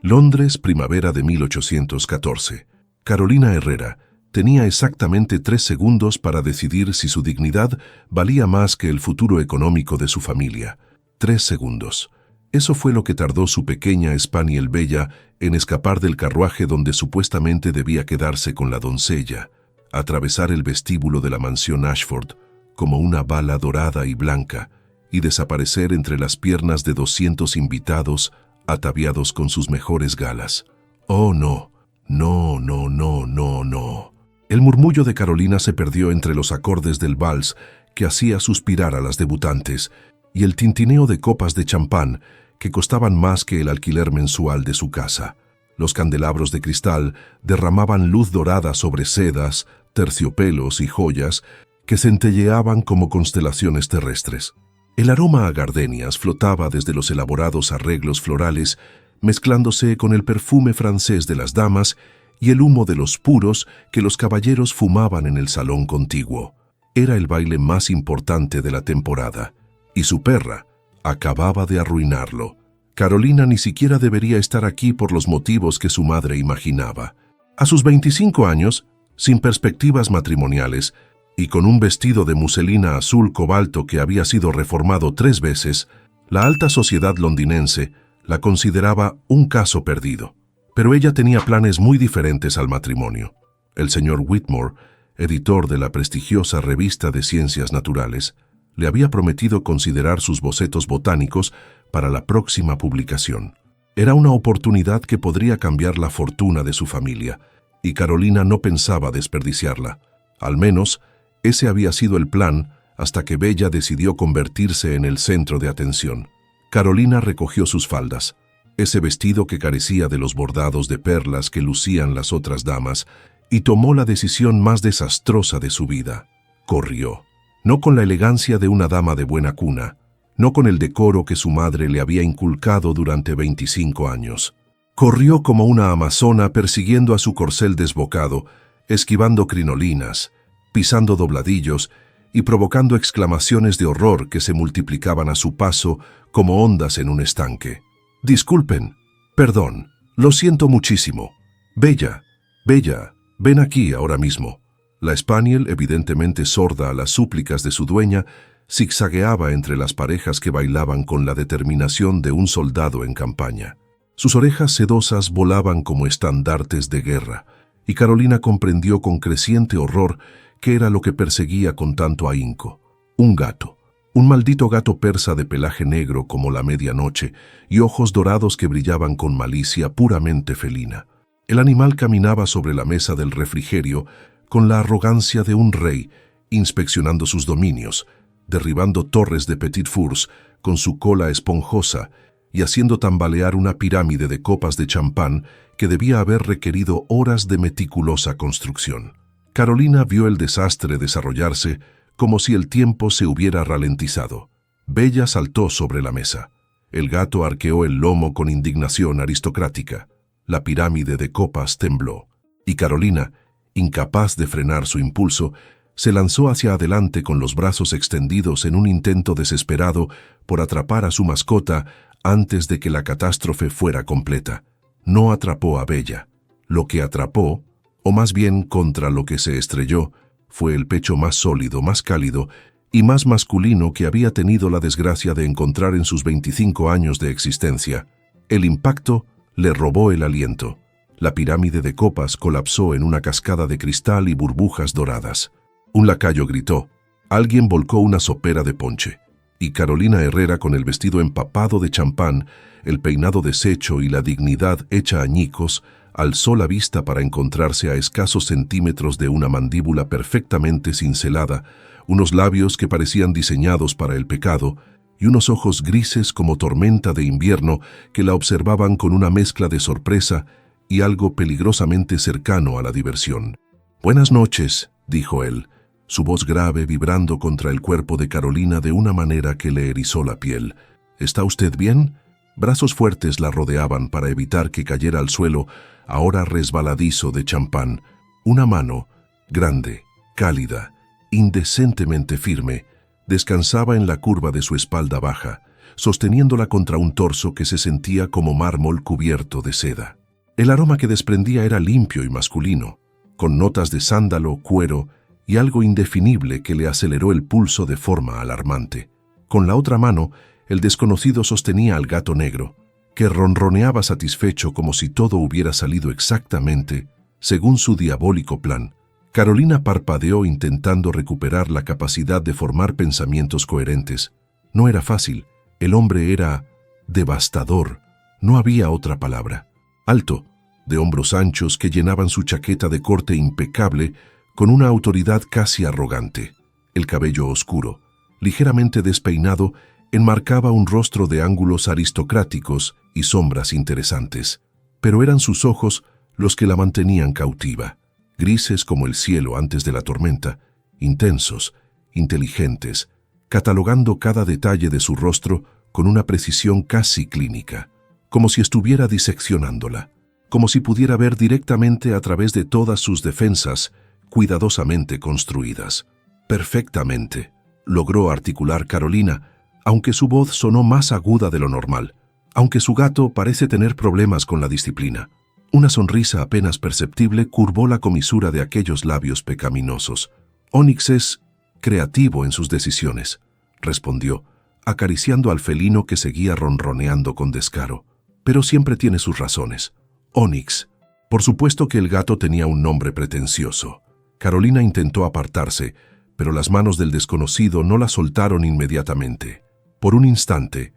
Londres, primavera de 1814. Carolina Herrera tenía exactamente 3 segundos para decidir si su dignidad valía más que el futuro económico de su familia. 3 segundos. Eso fue lo que tardó su pequeña Spaniel Bella en escapar del carruaje donde supuestamente debía quedarse con la doncella, atravesar el vestíbulo de la mansión Ashford como una bala dorada y blanca y desaparecer entre las piernas de 200 invitados ataviados con sus mejores galas. ¡Oh, no! No, no, no, no, no. El murmullo de Carolina se perdió entre los acordes del vals que hacía suspirar a las debutantes y el tintineo de copas de champán que costaban más que el alquiler mensual de su casa. Los candelabros de cristal derramaban luz dorada sobre sedas, terciopelos y joyas que centelleaban como constelaciones terrestres. El aroma a gardenias flotaba desde los elaborados arreglos florales, mezclándose con el perfume francés de las damas y el humo de los puros que los caballeros fumaban en el salón contiguo. Era el baile más importante de la temporada, y su perra acababa de arruinarlo. Carolina ni siquiera debería estar aquí por los motivos que su madre imaginaba. A sus 25 años, sin perspectivas matrimoniales, y con un vestido de muselina azul cobalto que había sido reformado 3 veces, la alta sociedad londinense la consideraba un caso perdido. Pero ella tenía planes muy diferentes al matrimonio. El señor Whitmore, editor de la prestigiosa revista de Ciencias Naturales, le había prometido considerar sus bocetos botánicos para la próxima publicación. Era una oportunidad que podría cambiar la fortuna de su familia, y Carolina no pensaba desperdiciarla. Al menos, ese había sido el plan hasta que Bella decidió convertirse en el centro de atención. Carolina recogió sus faldas, ese vestido que carecía de los bordados de perlas que lucían las otras damas, y tomó la decisión más desastrosa de su vida. Corrió. No con la elegancia de una dama de buena cuna, no con el decoro que su madre le había inculcado durante 25 años. Corrió como una amazona persiguiendo a su corcel desbocado, esquivando crinolinas, pisando dobladillos y provocando exclamaciones de horror que se multiplicaban a su paso como ondas en un estanque. «Disculpen, perdón, lo siento muchísimo. Bella, Bella, ven aquí ahora mismo». La Spaniel, evidentemente sorda a las súplicas de su dueña, zigzagueaba entre las parejas que bailaban con la determinación de un soldado en campaña. Sus orejas sedosas volaban como estandartes de guerra, y Carolina comprendió con creciente horror qué era lo que perseguía con tanto ahínco. Un gato, un maldito gato persa de pelaje negro como la medianoche y ojos dorados que brillaban con malicia puramente felina. El animal caminaba sobre la mesa del refrigerio con la arrogancia de un rey, inspeccionando sus dominios, derribando torres de petit fours con su cola esponjosa y haciendo tambalear una pirámide de copas de champán que debía haber requerido horas de meticulosa construcción. Carolina vio el desastre desarrollarse como si el tiempo se hubiera ralentizado. Bella saltó sobre la mesa. El gato arqueó el lomo con indignación aristocrática. La pirámide de copas tembló, y Carolina, incapaz de frenar su impulso, se lanzó hacia adelante con los brazos extendidos en un intento desesperado por atrapar a su mascota antes de que la catástrofe fuera completa. No atrapó a Bella. Lo que atrapó, o más bien contra lo que se estrelló, fue el pecho más sólido, más cálido y más masculino que había tenido la desgracia de encontrar en sus 25 años de existencia. El impacto le robó el aliento. La pirámide de copas colapsó en una cascada de cristal y burbujas doradas. Un lacayo gritó. Alguien volcó una sopera de ponche. Y Carolina Herrera, con el vestido empapado de champán, el peinado deshecho y la dignidad hecha añicos, alzó la vista para encontrarse a escasos centímetros de una mandíbula perfectamente cincelada, unos labios que parecían diseñados para el pecado, y unos ojos grises como tormenta de invierno que la observaban con una mezcla de sorpresa y algo peligrosamente cercano a la diversión. «Buenas noches», dijo él, su voz grave vibrando contra el cuerpo de Carolina de una manera que le erizó la piel. «¿Está usted bien?» Brazos fuertes la rodeaban para evitar que cayera al suelo, ahora resbaladizo de champán. Una mano, grande, cálida, indecentemente firme, descansaba en la curva de su espalda baja, sosteniéndola contra un torso que se sentía como mármol cubierto de seda. El aroma que desprendía era limpio y masculino, con notas de sándalo, cuero y algo indefinible que le aceleró el pulso de forma alarmante. Con la otra mano, el desconocido sostenía al gato negro, que ronroneaba satisfecho como si todo hubiera salido exactamente según su diabólico plan. Carolina parpadeó intentando recuperar la capacidad de formar pensamientos coherentes. No era fácil. El hombre era devastador. No había otra palabra. Alto, de hombros anchos que llenaban su chaqueta de corte impecable con una autoridad casi arrogante. El cabello oscuro, ligeramente despeinado, enmarcaba un rostro de ángulos aristocráticos y sombras interesantes. Pero eran sus ojos los que la mantenían cautiva, grises como el cielo antes de la tormenta, intensos, inteligentes, catalogando cada detalle de su rostro con una precisión casi clínica, como si estuviera diseccionándola, como si pudiera ver directamente a través de todas sus defensas cuidadosamente construidas. Perfectamente, logró articular Carolina, aunque su voz sonó más aguda de lo normal, aunque su gato parece tener problemas con la disciplina. Una sonrisa apenas perceptible curvó la comisura de aquellos labios pecaminosos. Onyx es creativo en sus decisiones, respondió, acariciando al felino que seguía ronroneando con descaro. Pero siempre tiene sus razones. Onyx. Por supuesto que el gato tenía un nombre pretencioso. Carolina intentó apartarse, pero las manos del desconocido no la soltaron inmediatamente. Por un instante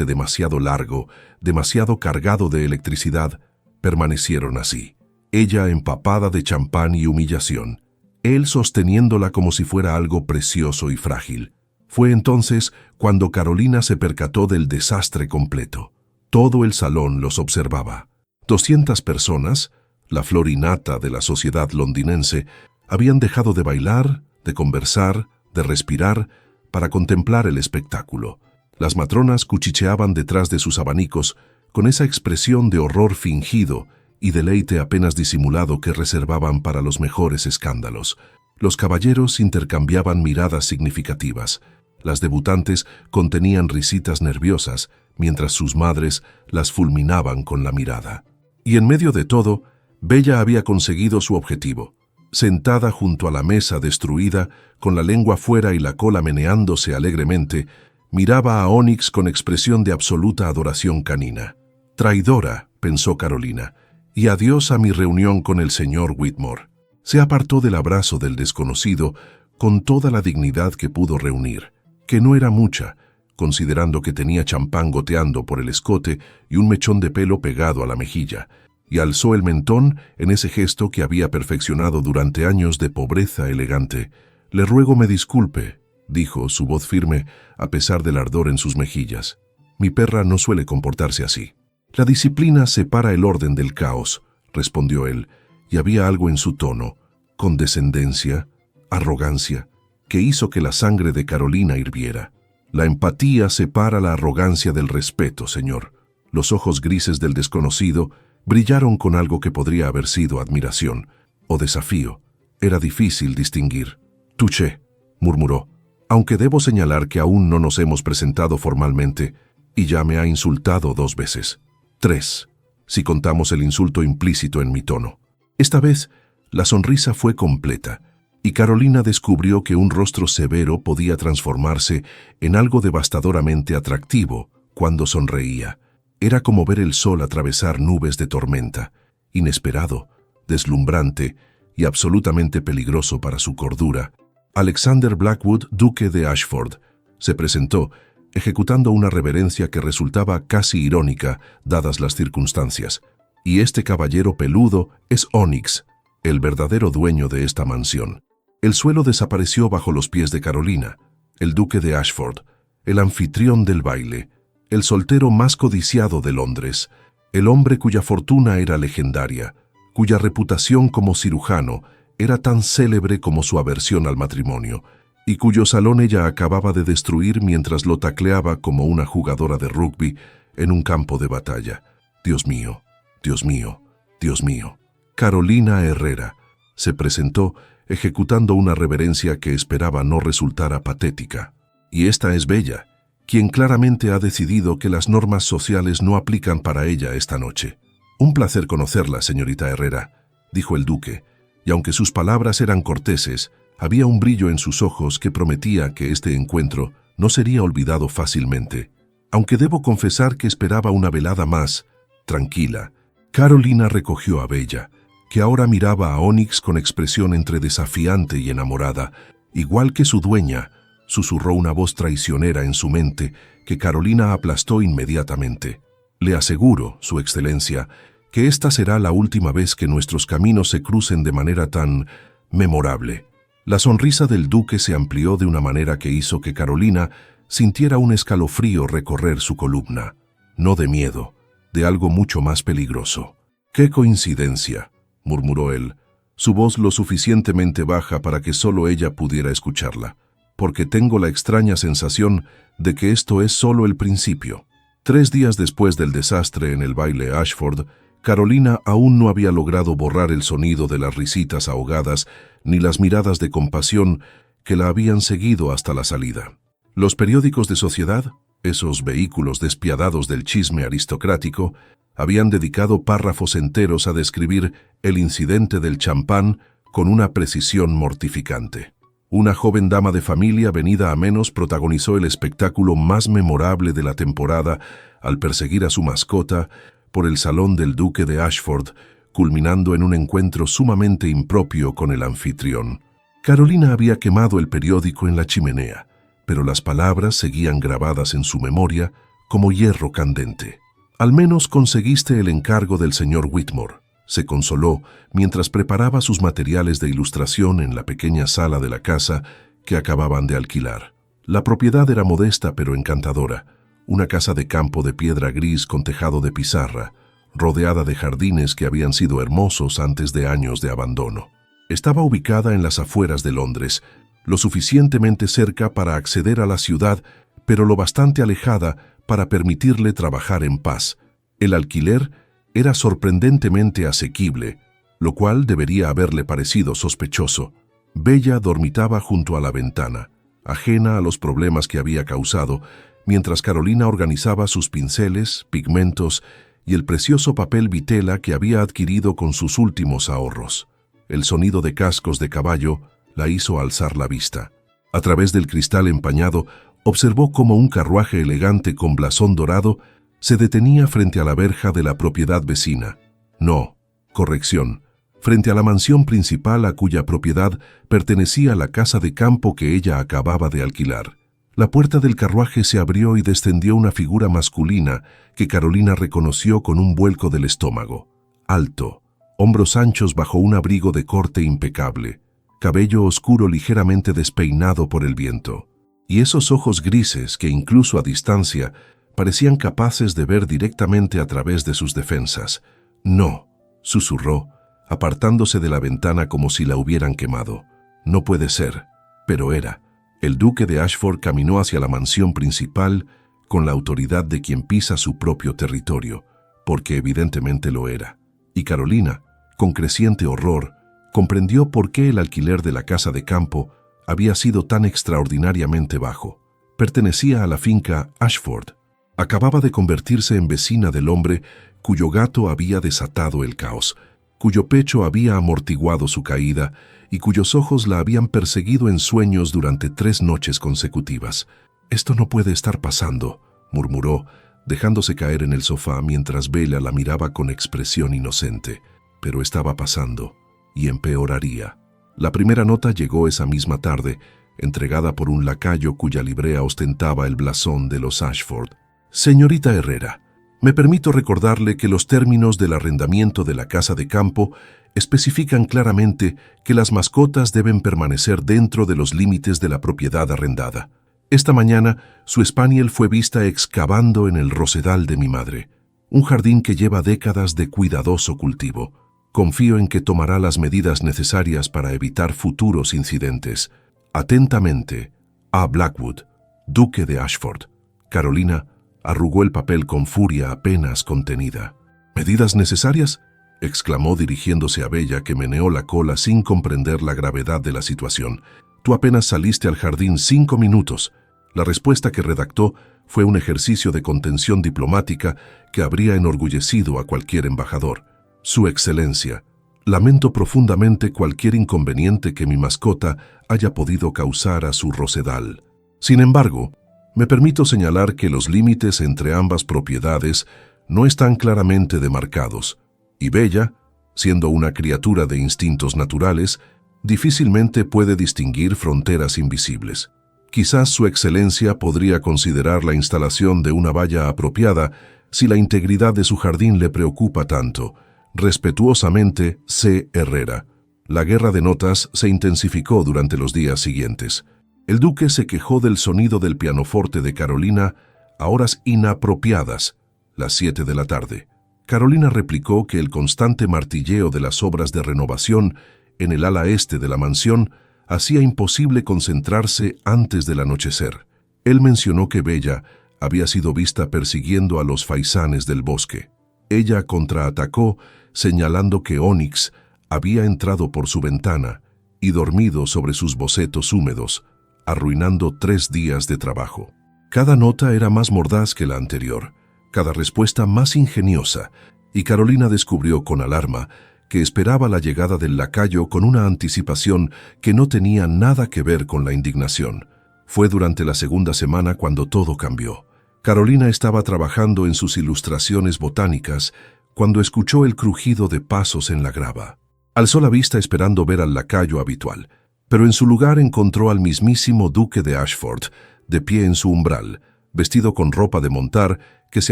demasiado largo, demasiado cargado de electricidad, permanecieron así. Ella empapada de champán y humillación, él sosteniéndola como si fuera algo precioso y frágil. Fue entonces cuando Carolina se percató del desastre completo. Todo el salón los observaba. 200 personas, la flor y nata de la sociedad londinense, habían dejado de bailar, de conversar, de respirar, para contemplar el espectáculo. Las matronas cuchicheaban detrás de sus abanicos, con esa expresión de horror fingido y deleite apenas disimulado que reservaban para los mejores escándalos. Los caballeros intercambiaban miradas significativas. Las debutantes contenían risitas nerviosas, mientras sus madres las fulminaban con la mirada. Y en medio de todo, Bella había conseguido su objetivo. Sentada junto a la mesa destruida, con la lengua fuera y la cola meneándose alegremente, miraba a Onyx con expresión de absoluta adoración canina. Traidora, pensó Carolina, y adiós a mi reunión con el señor Whitmore. Se apartó del abrazo del desconocido con toda la dignidad que pudo reunir, que no era mucha, considerando que tenía champán goteando por el escote y un mechón de pelo pegado a la mejilla, y alzó el mentón en ese gesto que había perfeccionado durante años de pobreza elegante. «Le ruego me disculpe», dijo, su voz firme, a pesar del ardor en sus mejillas. «Mi perra no suele comportarse así». «La disciplina separa el orden del caos», respondió él, y había algo en su tono, condescendencia, arrogancia, que hizo que la sangre de Carolina hirviera. «La empatía separa la arrogancia del respeto, señor». Los ojos grises del desconocido brillaron con algo que podría haber sido admiración o desafío. Era difícil distinguir. «Touché», murmuró, «aunque debo señalar que aún no nos hemos presentado formalmente y ya me ha insultado 2 veces. 3, si contamos el insulto implícito en mi tono». Esta vez, la sonrisa fue completa, y Carolina descubrió que un rostro severo podía transformarse en algo devastadoramente atractivo cuando sonreía. Era como ver el sol atravesar nubes de tormenta, inesperado, deslumbrante y absolutamente peligroso para su cordura. Alexander Blackwood, duque de Ashford, se presentó, ejecutando una reverencia que resultaba casi irónica, dadas las circunstancias. «Y este caballero peludo es Onyx, el verdadero dueño de esta mansión». El suelo desapareció bajo los pies de Carolina. El duque de Ashford, el anfitrión del baile, el soltero más codiciado de Londres, el hombre cuya fortuna era legendaria, cuya reputación como cirujano era tan célebre como su aversión al matrimonio, y cuyo salón ella acababa de destruir mientras lo tacleaba como una jugadora de rugby en un campo de batalla. Dios mío, Dios mío, Dios mío. Carolina Herrera se presentó ejecutando una reverencia que esperaba no resultara patética. «Y esta es Bella, quien claramente ha decidido que las normas sociales no aplican para ella esta noche. Un placer conocerla, señorita Herrera, dijo el duque, y aunque sus palabras eran corteses, había un brillo en sus ojos que prometía que este encuentro no sería olvidado fácilmente. Aunque debo confesar que esperaba una velada más tranquila, Carolina recogió a Bella, que ahora miraba a Onyx con expresión entre desafiante y enamorada. Igual que su dueña, susurró una voz traicionera en su mente que Carolina aplastó inmediatamente. Le aseguro, Su Excelencia, que esta será la última vez que nuestros caminos se crucen de manera tan memorable. La sonrisa del duque se amplió de una manera que hizo que Carolina sintiera un escalofrío recorrer su columna. No de miedo, de algo mucho más peligroso. ¡Qué coincidencia!, murmuró él, su voz lo suficientemente baja para que solo ella pudiera escucharla, porque tengo la extraña sensación de que esto es solo el principio. 3 días después del desastre en el baile Ashford, Carolina aún no había logrado borrar el sonido de las risitas ahogadas ni las miradas de compasión que la habían seguido hasta la salida. Los periódicos de sociedad, esos vehículos despiadados del chisme aristocrático, habían dedicado párrafos enteros a describir el incidente del champán con una precisión mortificante. Una joven dama de familia venida a menos protagonizó el espectáculo más memorable de la temporada al perseguir a su mascota por el salón del duque de Ashford, culminando en un encuentro sumamente impropio con el anfitrión. Carolina había quemado el periódico en la chimenea, pero las palabras seguían grabadas en su memoria como hierro candente. «Al menos conseguiste el encargo del señor Whitmore», se consoló mientras preparaba sus materiales de ilustración en la pequeña sala de la casa que acababan de alquilar. La propiedad era modesta pero encantadora, una casa de campo de piedra gris con tejado de pizarra, rodeada de jardines que habían sido hermosos antes de años de abandono. Estaba ubicada en las afueras de Londres, lo suficientemente cerca para acceder a la ciudad, pero lo bastante alejada para permitirle trabajar en paz. El alquiler era sorprendentemente asequible, lo cual debería haberle parecido sospechoso. Bella dormitaba junto a la ventana, ajena a los problemas que había causado, mientras Carolina organizaba sus pinceles, pigmentos y el precioso papel vitela que había adquirido con sus últimos ahorros. El sonido de cascos de caballo la hizo alzar la vista. A través del cristal empañado, observó cómo un carruaje elegante con blasón dorado se detenía frente a la verja de la propiedad vecina. No, corrección, frente a la mansión principal a cuya propiedad pertenecía la casa de campo que ella acababa de alquilar. La puerta del carruaje se abrió y descendió una figura masculina que Carolina reconoció con un vuelco del estómago. Alto, hombros anchos bajo un abrigo de corte impecable, cabello oscuro ligeramente despeinado por el viento, y esos ojos grises que incluso a distancia parecían capaces de ver directamente a través de sus defensas. «No», susurró, apartándose de la ventana como si la hubieran quemado. «No puede ser», pero era. El duque de Ashford caminó hacia la mansión principal con la autoridad de quien pisa su propio territorio, porque evidentemente lo era. Y Carolina, con creciente horror, comprendió por qué el alquiler de la casa de campo había sido tan extraordinariamente bajo. Pertenecía a la finca Ashford. Acababa de convertirse en vecina del hombre cuyo gato había desatado el caos, cuyo pecho había amortiguado su caída y cuyos ojos la habían perseguido en sueños durante 3 noches consecutivas. «Esto no puede estar pasando», murmuró, dejándose caer en el sofá mientras Bella la miraba con expresión inocente. Pero estaba pasando, y empeoraría. La primera nota llegó esa misma tarde, entregada por un lacayo cuya librea ostentaba el blasón de los Ashford. «Señorita Herrera, me permito recordarle que los términos del arrendamiento de la casa de campo especifican claramente que las mascotas deben permanecer dentro de los límites de la propiedad arrendada. Esta mañana, su spaniel fue vista excavando en el rosedal de mi madre, un jardín que lleva décadas de cuidadoso cultivo. Confío en que tomará las medidas necesarias para evitar futuros incidentes. Atentamente, A. Blackwood, duque de Ashford». Carolina arrugó el papel con furia apenas contenida. «¿Medidas necesarias?», exclamó dirigiéndose a Bella, que meneó la cola sin comprender la gravedad de la situación. «Tú apenas saliste al jardín 5 minutos. La respuesta que redactó fue un ejercicio de contención diplomática que habría enorgullecido a cualquier embajador. Su Excelencia, lamento profundamente cualquier inconveniente que mi mascota haya podido causar a su rosedal. Sin embargo, me permito señalar que los límites entre ambas propiedades no están claramente demarcados, y Bella, siendo una criatura de instintos naturales, difícilmente puede distinguir fronteras invisibles. Quizás Su Excelencia podría considerar la instalación de una valla apropiada si la integridad de su jardín le preocupa tanto. Respetuosamente, C. Herrera. La guerra de notas se intensificó durante los días siguientes. El duque se quejó del sonido del pianoforte de Carolina a horas inapropiadas, las 7 de la tarde. Carolina replicó que el constante martilleo de las obras de renovación en el ala este de la mansión hacía imposible concentrarse antes del anochecer. Él mencionó que Bella había sido vista persiguiendo a los faisanes del bosque. Ella contraatacó señalando que Onyx había entrado por su ventana y dormido sobre sus bocetos húmedos, arruinando 3 días de trabajo. Cada nota era más mordaz que la anterior, cada respuesta más ingeniosa, y Carolina descubrió con alarma que esperaba la llegada del lacayo con una anticipación que no tenía nada que ver con la indignación. Fue durante la segunda semana cuando todo cambió. Carolina estaba trabajando en sus ilustraciones botánicas cuando escuchó el crujido de pasos en la grava. Alzó la vista esperando ver al lacayo habitual, pero en su lugar encontró al mismísimo duque de Ashford, de pie en su umbral, vestido con ropa de montar que se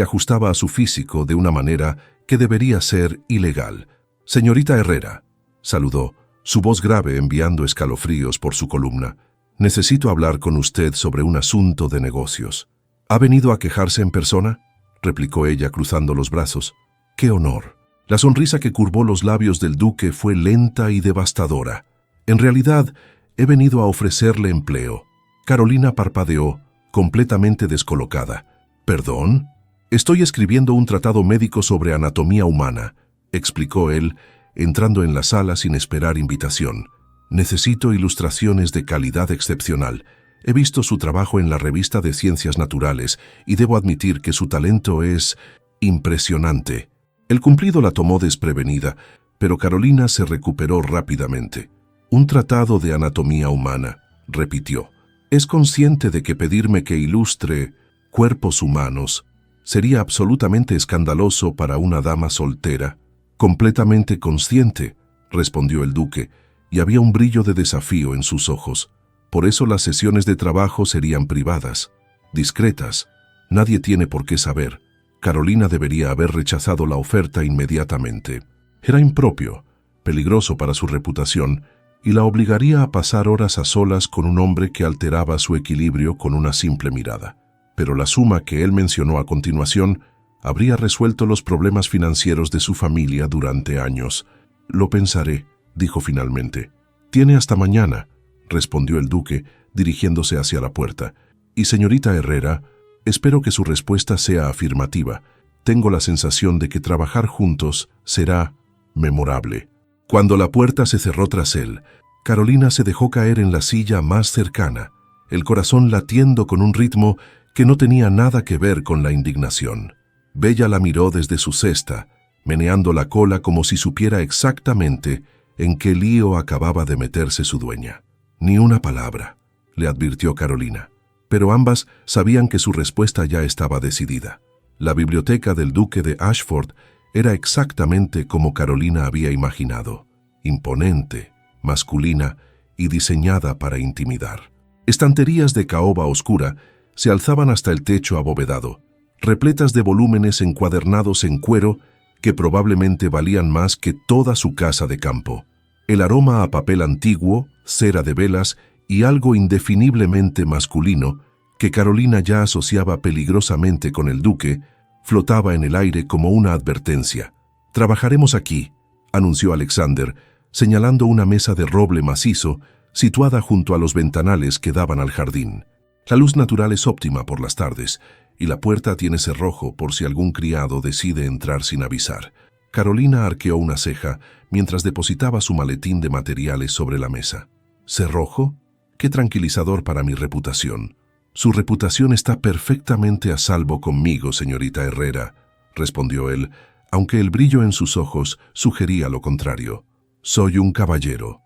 ajustaba a su físico de una manera que debería ser ilegal. «Señorita Herrera», saludó, su voz grave enviando escalofríos por su columna. «Necesito hablar con usted sobre un asunto de negocios». «¿Ha venido a quejarse en persona?», replicó ella cruzando los brazos. «¡Qué honor!». La sonrisa que curvó los labios del duque fue lenta y devastadora. «En realidad, he venido a ofrecerle empleo». Carolina parpadeó, completamente descolocada. «¿Perdón?». «Estoy escribiendo un tratado médico sobre anatomía humana», explicó él, entrando en la sala sin esperar invitación. «Necesito ilustraciones de calidad excepcional. He visto su trabajo en la revista de Ciencias Naturales y debo admitir que su talento es impresionante». El cumplido la tomó desprevenida, pero Carolina se recuperó rápidamente. «Un tratado de anatomía humana», repitió. «¿Es consciente de que pedirme que ilustre cuerpos humanos sería absolutamente escandaloso para una dama soltera?» «Completamente consciente», respondió el duque, y había un brillo de desafío en sus ojos. «Por eso las sesiones de trabajo serían privadas, discretas. Nadie tiene por qué saber». Carolina debería haber rechazado la oferta inmediatamente. Era impropio, peligroso para su reputación, y la obligaría a pasar horas a solas con un hombre que alteraba su equilibrio con una simple mirada. Pero la suma que él mencionó a continuación habría resuelto los problemas financieros de su familia durante años. «Lo pensaré», dijo finalmente. «Tiene hasta mañana», respondió el duque, dirigiéndose hacia la puerta. «Y señorita Herrera, espero que su respuesta sea afirmativa. Tengo la sensación de que trabajar juntos será memorable». Cuando la puerta se cerró tras él, Carolina se dejó caer en la silla más cercana, el corazón latiendo con un ritmo que no tenía nada que ver con la indignación. Bella la miró desde su cesta, meneando la cola como si supiera exactamente en qué lío acababa de meterse su dueña. «Ni una palabra», le advirtió Carolina, pero ambas sabían que su respuesta ya estaba decidida. La biblioteca del duque de Ashford era exactamente como Carolina había imaginado, imponente, masculina y diseñada para intimidar. Estanterías de caoba oscura se alzaban hasta el techo abovedado, repletas de volúmenes encuadernados en cuero que probablemente valían más que toda su casa de campo. El aroma a papel antiguo, cera de velas y algo indefiniblemente masculino, que Carolina ya asociaba peligrosamente con el duque, flotaba en el aire como una advertencia. «Trabajaremos aquí», anunció Alexander, señalando una mesa de roble macizo situada junto a los ventanales que daban al jardín. «La luz natural es óptima por las tardes, y la puerta tiene cerrojo por si algún criado decide entrar sin avisar». Carolina arqueó una ceja mientras depositaba su maletín de materiales sobre la mesa. «¿Cerrojo? Qué tranquilizador para mi reputación». Su reputación está perfectamente a salvo conmigo, señorita Herrera, respondió él, aunque el brillo en sus ojos sugería lo contrario. Soy un caballero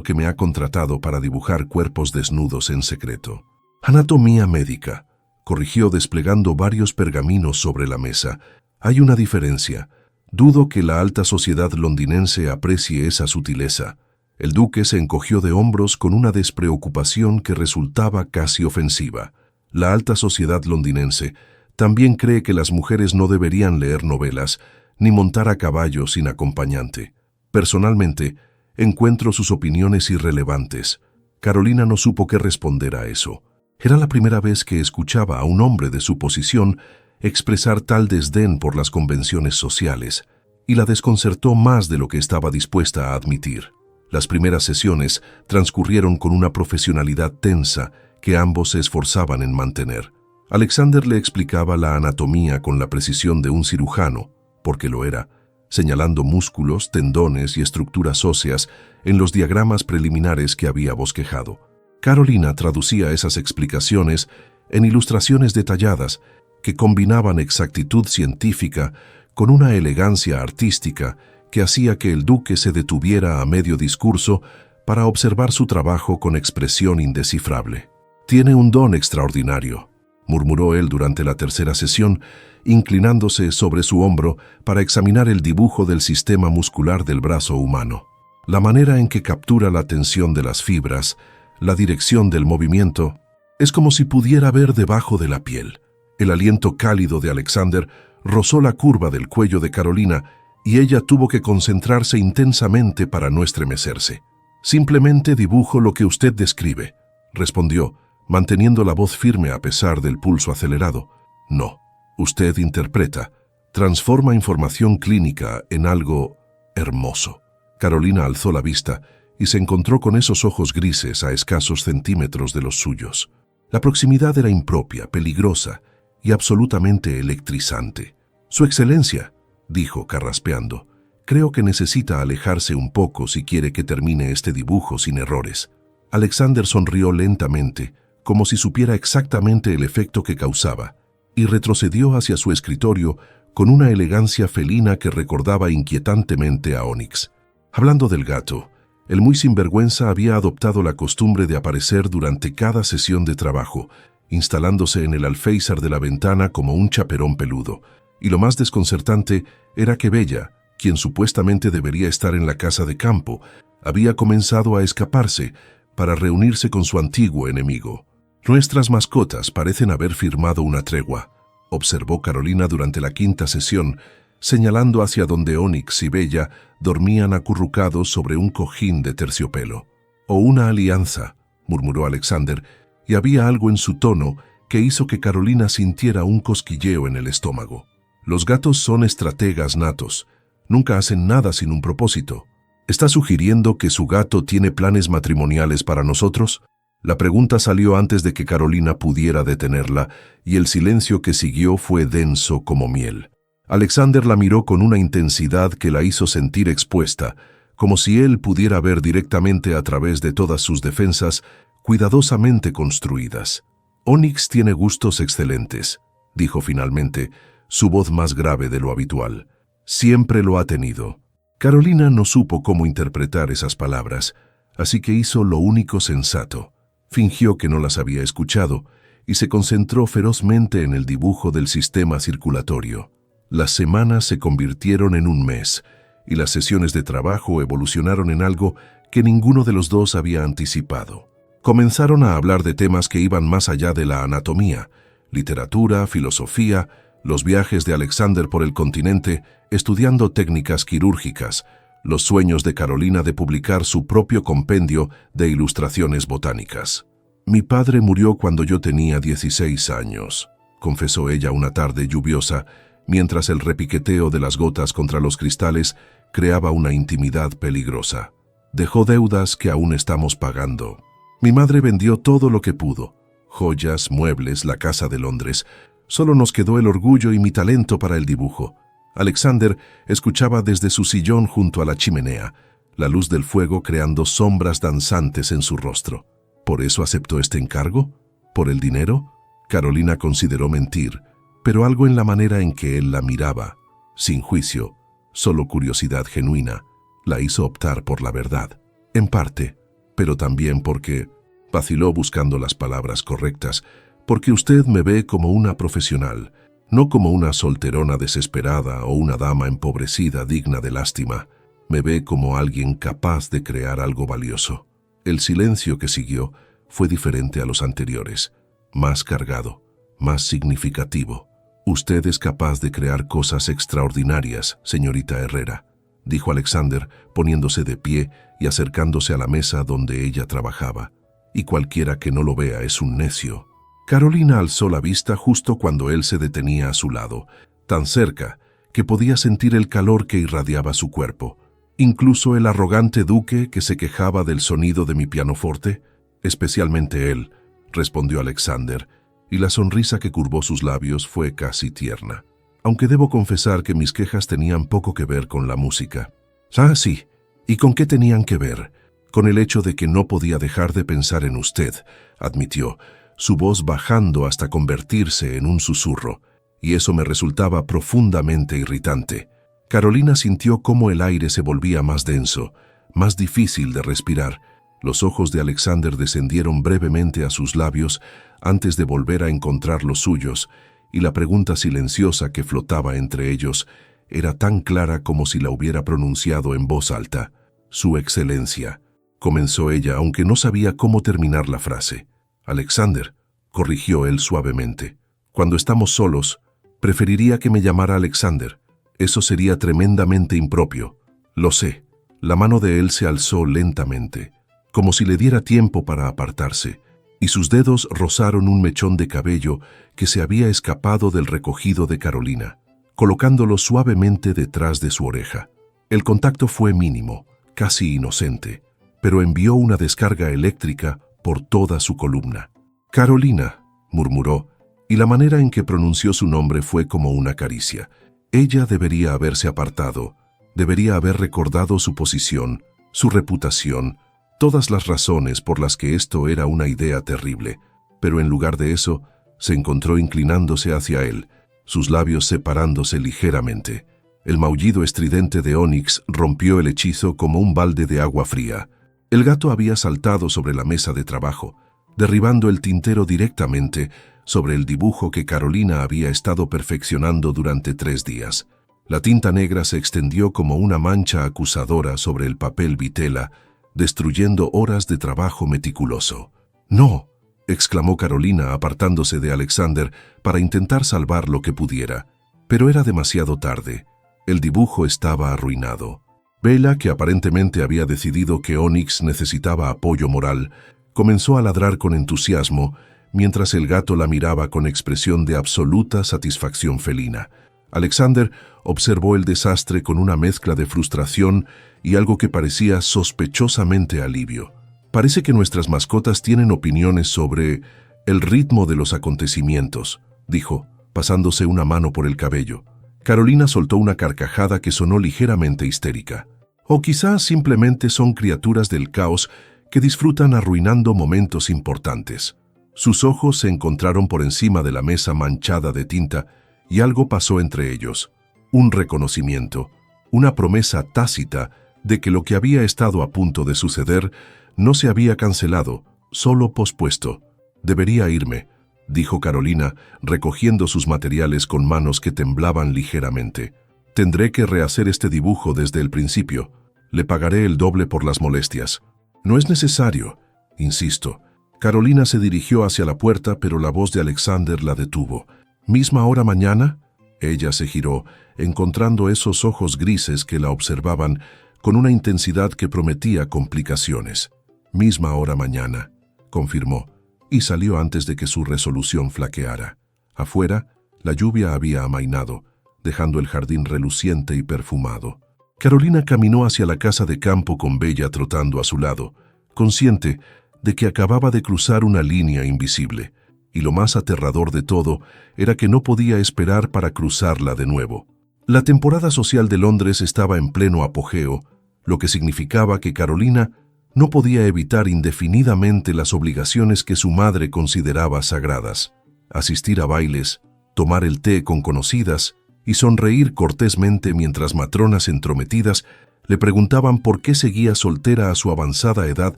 que me ha contratado para dibujar cuerpos desnudos en secreto. Anatomía médica, corrigió desplegando varios pergaminos sobre la mesa. Hay una diferencia. Dudo que la alta sociedad londinense aprecie esa sutileza. El duque se encogió de hombros con una despreocupación que resultaba casi ofensiva. La alta sociedad londinense también cree que las mujeres no deberían leer novelas ni montar a caballo sin acompañante. Personalmente, encuentro sus opiniones irrelevantes. Carolina no supo qué responder a eso. Era la primera vez que escuchaba a un hombre de su posición expresar tal desdén por las convenciones sociales, y la desconcertó más de lo que estaba dispuesta a admitir. Las primeras sesiones transcurrieron con una profesionalidad tensa que ambos se esforzaban en mantener. Alexander le explicaba la anatomía con la precisión de un cirujano, porque lo era, señalando músculos, tendones y estructuras óseas en los diagramas preliminares que había bosquejado. Carolina traducía esas explicaciones en ilustraciones detalladas que combinaban exactitud científica con una elegancia artística que hacía que el duque se detuviera a medio discurso para observar su trabajo con expresión indescifrable. «Tiene un don extraordinario», murmuró él durante la tercera sesión, inclinándose sobre su hombro para examinar el dibujo del sistema muscular del brazo humano. La manera en que captura la tensión de las fibras, la dirección del movimiento, es como si pudiera ver debajo de la piel. El aliento cálido de Alexander rozó la curva del cuello de Carolina y ella tuvo que concentrarse intensamente para no estremecerse. «Simplemente dibujo lo que usted describe», respondió, manteniendo la voz firme a pesar del pulso acelerado. «No, usted interpreta, transforma información clínica en algo hermoso». Carolina alzó la vista y se encontró con esos ojos grises a escasos centímetros de los suyos. La proximidad era impropia, peligrosa y absolutamente electrizante. «Su excelencia», dijo carraspeando, «creo que necesita alejarse un poco si quiere que termine este dibujo sin errores». Alexander sonrió lentamente, como si supiera exactamente el efecto que causaba, y retrocedió hacia su escritorio con una elegancia felina que recordaba inquietantemente a Onyx. Hablando del gato, el muy sinvergüenza había adoptado la costumbre de aparecer durante cada sesión de trabajo, instalándose en el alféizar de la ventana como un chaperón peludo, y lo más desconcertante era que Bella, quien supuestamente debería estar en la casa de campo, había comenzado a escaparse para reunirse con su antiguo enemigo. «Nuestras mascotas parecen haber firmado una tregua», observó Carolina durante la quinta sesión, señalando hacia donde Onyx y Bella dormían acurrucados sobre un cojín de terciopelo. «O una alianza», murmuró Alexander, y había algo en su tono que hizo que Carolina sintiera un cosquilleo en el estómago. «Los gatos son estrategas natos. Nunca hacen nada sin un propósito. ¿Está sugiriendo que su gato tiene planes matrimoniales para nosotros?» La pregunta salió antes de que Carolina pudiera detenerla, y el silencio que siguió fue denso como miel. Alexander la miró con una intensidad que la hizo sentir expuesta, como si él pudiera ver directamente a través de todas sus defensas cuidadosamente construidas. «Onyx tiene gustos excelentes», dijo finalmente, su voz más grave de lo habitual. «Siempre lo ha tenido». Carolina no supo cómo interpretar esas palabras, así que hizo lo único sensato. Fingió que no las había escuchado y se concentró ferozmente en el dibujo del sistema circulatorio. Las semanas se convirtieron en un mes y las sesiones de trabajo evolucionaron en algo que ninguno de los dos había anticipado. Comenzaron a hablar de temas que iban más allá de la anatomía, literatura, filosofía, los viajes de Alexander por el continente, estudiando técnicas quirúrgicas, los sueños de Carolina de publicar su propio compendio de ilustraciones botánicas. «Mi padre murió cuando yo tenía 16 años», confesó ella una tarde lluviosa, mientras el repiqueteo de las gotas contra los cristales creaba una intimidad peligrosa. «Dejó deudas que aún estamos pagando. Mi madre vendió todo lo que pudo, joyas, muebles, la casa de Londres. Solo nos quedó el orgullo y mi talento para el dibujo». Alexander escuchaba desde su sillón junto a la chimenea, la luz del fuego creando sombras danzantes en su rostro. «¿Por eso aceptó este encargo?», ¿Por el dinero? Carolina consideró mentir, pero algo en la manera en que él la miraba, sin juicio, solo curiosidad genuina, la hizo optar por la verdad. En parte, pero también porque, vaciló buscando las palabras correctas, porque usted me ve como una profesional, no como una solterona desesperada o una dama empobrecida digna de lástima. Me ve como alguien capaz de crear algo valioso. El silencio que siguió fue diferente a los anteriores, más cargado, más significativo. Usted es capaz de crear cosas extraordinarias, señorita Herrera, dijo Alexander, poniéndose de pie y acercándose a la mesa donde ella trabajaba. Y cualquiera que no lo vea es un necio. Carolina alzó la vista justo cuando él se detenía a su lado, tan cerca que podía sentir el calor que irradiaba su cuerpo. Incluso el arrogante duque que se quejaba del sonido de mi pianoforte, especialmente él, respondió Alexander, y la sonrisa que curvó sus labios fue casi tierna. Aunque debo confesar que mis quejas tenían poco que ver con la música. Ah, sí. ¿Y con qué tenían que ver? Con el hecho de que no podía dejar de pensar en usted, admitió, su voz bajando hasta convertirse en un susurro, y eso me resultaba profundamente irritante. Carolina sintió cómo el aire se volvía más denso, más difícil de respirar. Los ojos de Alexander descendieron brevemente a sus labios antes de volver a encontrar los suyos, y la pregunta silenciosa que flotaba entre ellos era tan clara como si la hubiera pronunciado en voz alta. «Su Excelencia», comenzó ella, aunque no sabía cómo terminar la frase. «Alexander», corrigió él suavemente. «Cuando estamos solos, preferiría que me llamara Alexander. Eso sería tremendamente impropio. Lo sé». La mano de él se alzó lentamente, como si le diera tiempo para apartarse, y sus dedos rozaron un mechón de cabello que se había escapado del recogido de Carolina, colocándolo suavemente detrás de su oreja. El contacto fue mínimo, casi inocente, pero envió una descarga eléctrica por toda su columna. «Carolina», murmuró, y la manera en que pronunció su nombre fue como una caricia. Ella debería haberse apartado, debería haber recordado su posición, su reputación, todas las razones por las que esto era una idea terrible, pero en lugar de eso, se encontró inclinándose hacia él, sus labios separándose ligeramente. El maullido estridente de Onyx rompió el hechizo como un balde de agua fría. El gato había saltado sobre la mesa de trabajo, derribando el tintero directamente sobre el dibujo que Carolina había estado perfeccionando durante 3 días. La tinta negra se extendió como una mancha acusadora sobre el papel vitela, destruyendo horas de trabajo meticuloso. «No», exclamó Carolina apartándose de Alexander para intentar salvar lo que pudiera. Pero era demasiado tarde. El dibujo estaba arruinado. Bella, que aparentemente había decidido que Onyx necesitaba apoyo moral, comenzó a ladrar con entusiasmo, mientras el gato la miraba con expresión de absoluta satisfacción felina. Alexander observó el desastre con una mezcla de frustración y algo que parecía sospechosamente alivio. «Parece que nuestras mascotas tienen opiniones sobre el ritmo de los acontecimientos», dijo, pasándose una mano por el cabello. Carolina soltó una carcajada que sonó ligeramente histérica. «O quizás simplemente son criaturas del caos que disfrutan arruinando momentos importantes». Sus ojos se encontraron por encima de la mesa manchada de tinta y algo pasó entre ellos. Un reconocimiento, una promesa tácita de que lo que había estado a punto de suceder no se había cancelado, solo pospuesto. «Debería irme», dijo Carolina, recogiendo sus materiales con manos que temblaban ligeramente. «Tendré que rehacer este dibujo desde el principio. Le pagaré el doble por las molestias». «No es necesario», insisto. Carolina se dirigió hacia la puerta, pero la voz de Alexander la detuvo. «¿Misma hora mañana?» Ella se giró, encontrando esos ojos grises que la observaban con una intensidad que prometía complicaciones. «Misma hora mañana», confirmó, y salió antes de que su resolución flaqueara. Afuera, la lluvia había amainado, dejando el jardín reluciente y perfumado. Carolina caminó hacia la casa de campo con Bella trotando a su lado, consciente de que acababa de cruzar una línea invisible, y lo más aterrador de todo era que no podía esperar para cruzarla de nuevo. La temporada social de Londres estaba en pleno apogeo, lo que significaba que Carolina No podía evitar indefinidamente las obligaciones que su madre consideraba sagradas: asistir a bailes, tomar el té con conocidas y sonreír cortésmente mientras matronas entrometidas le preguntaban por qué seguía soltera a su avanzada edad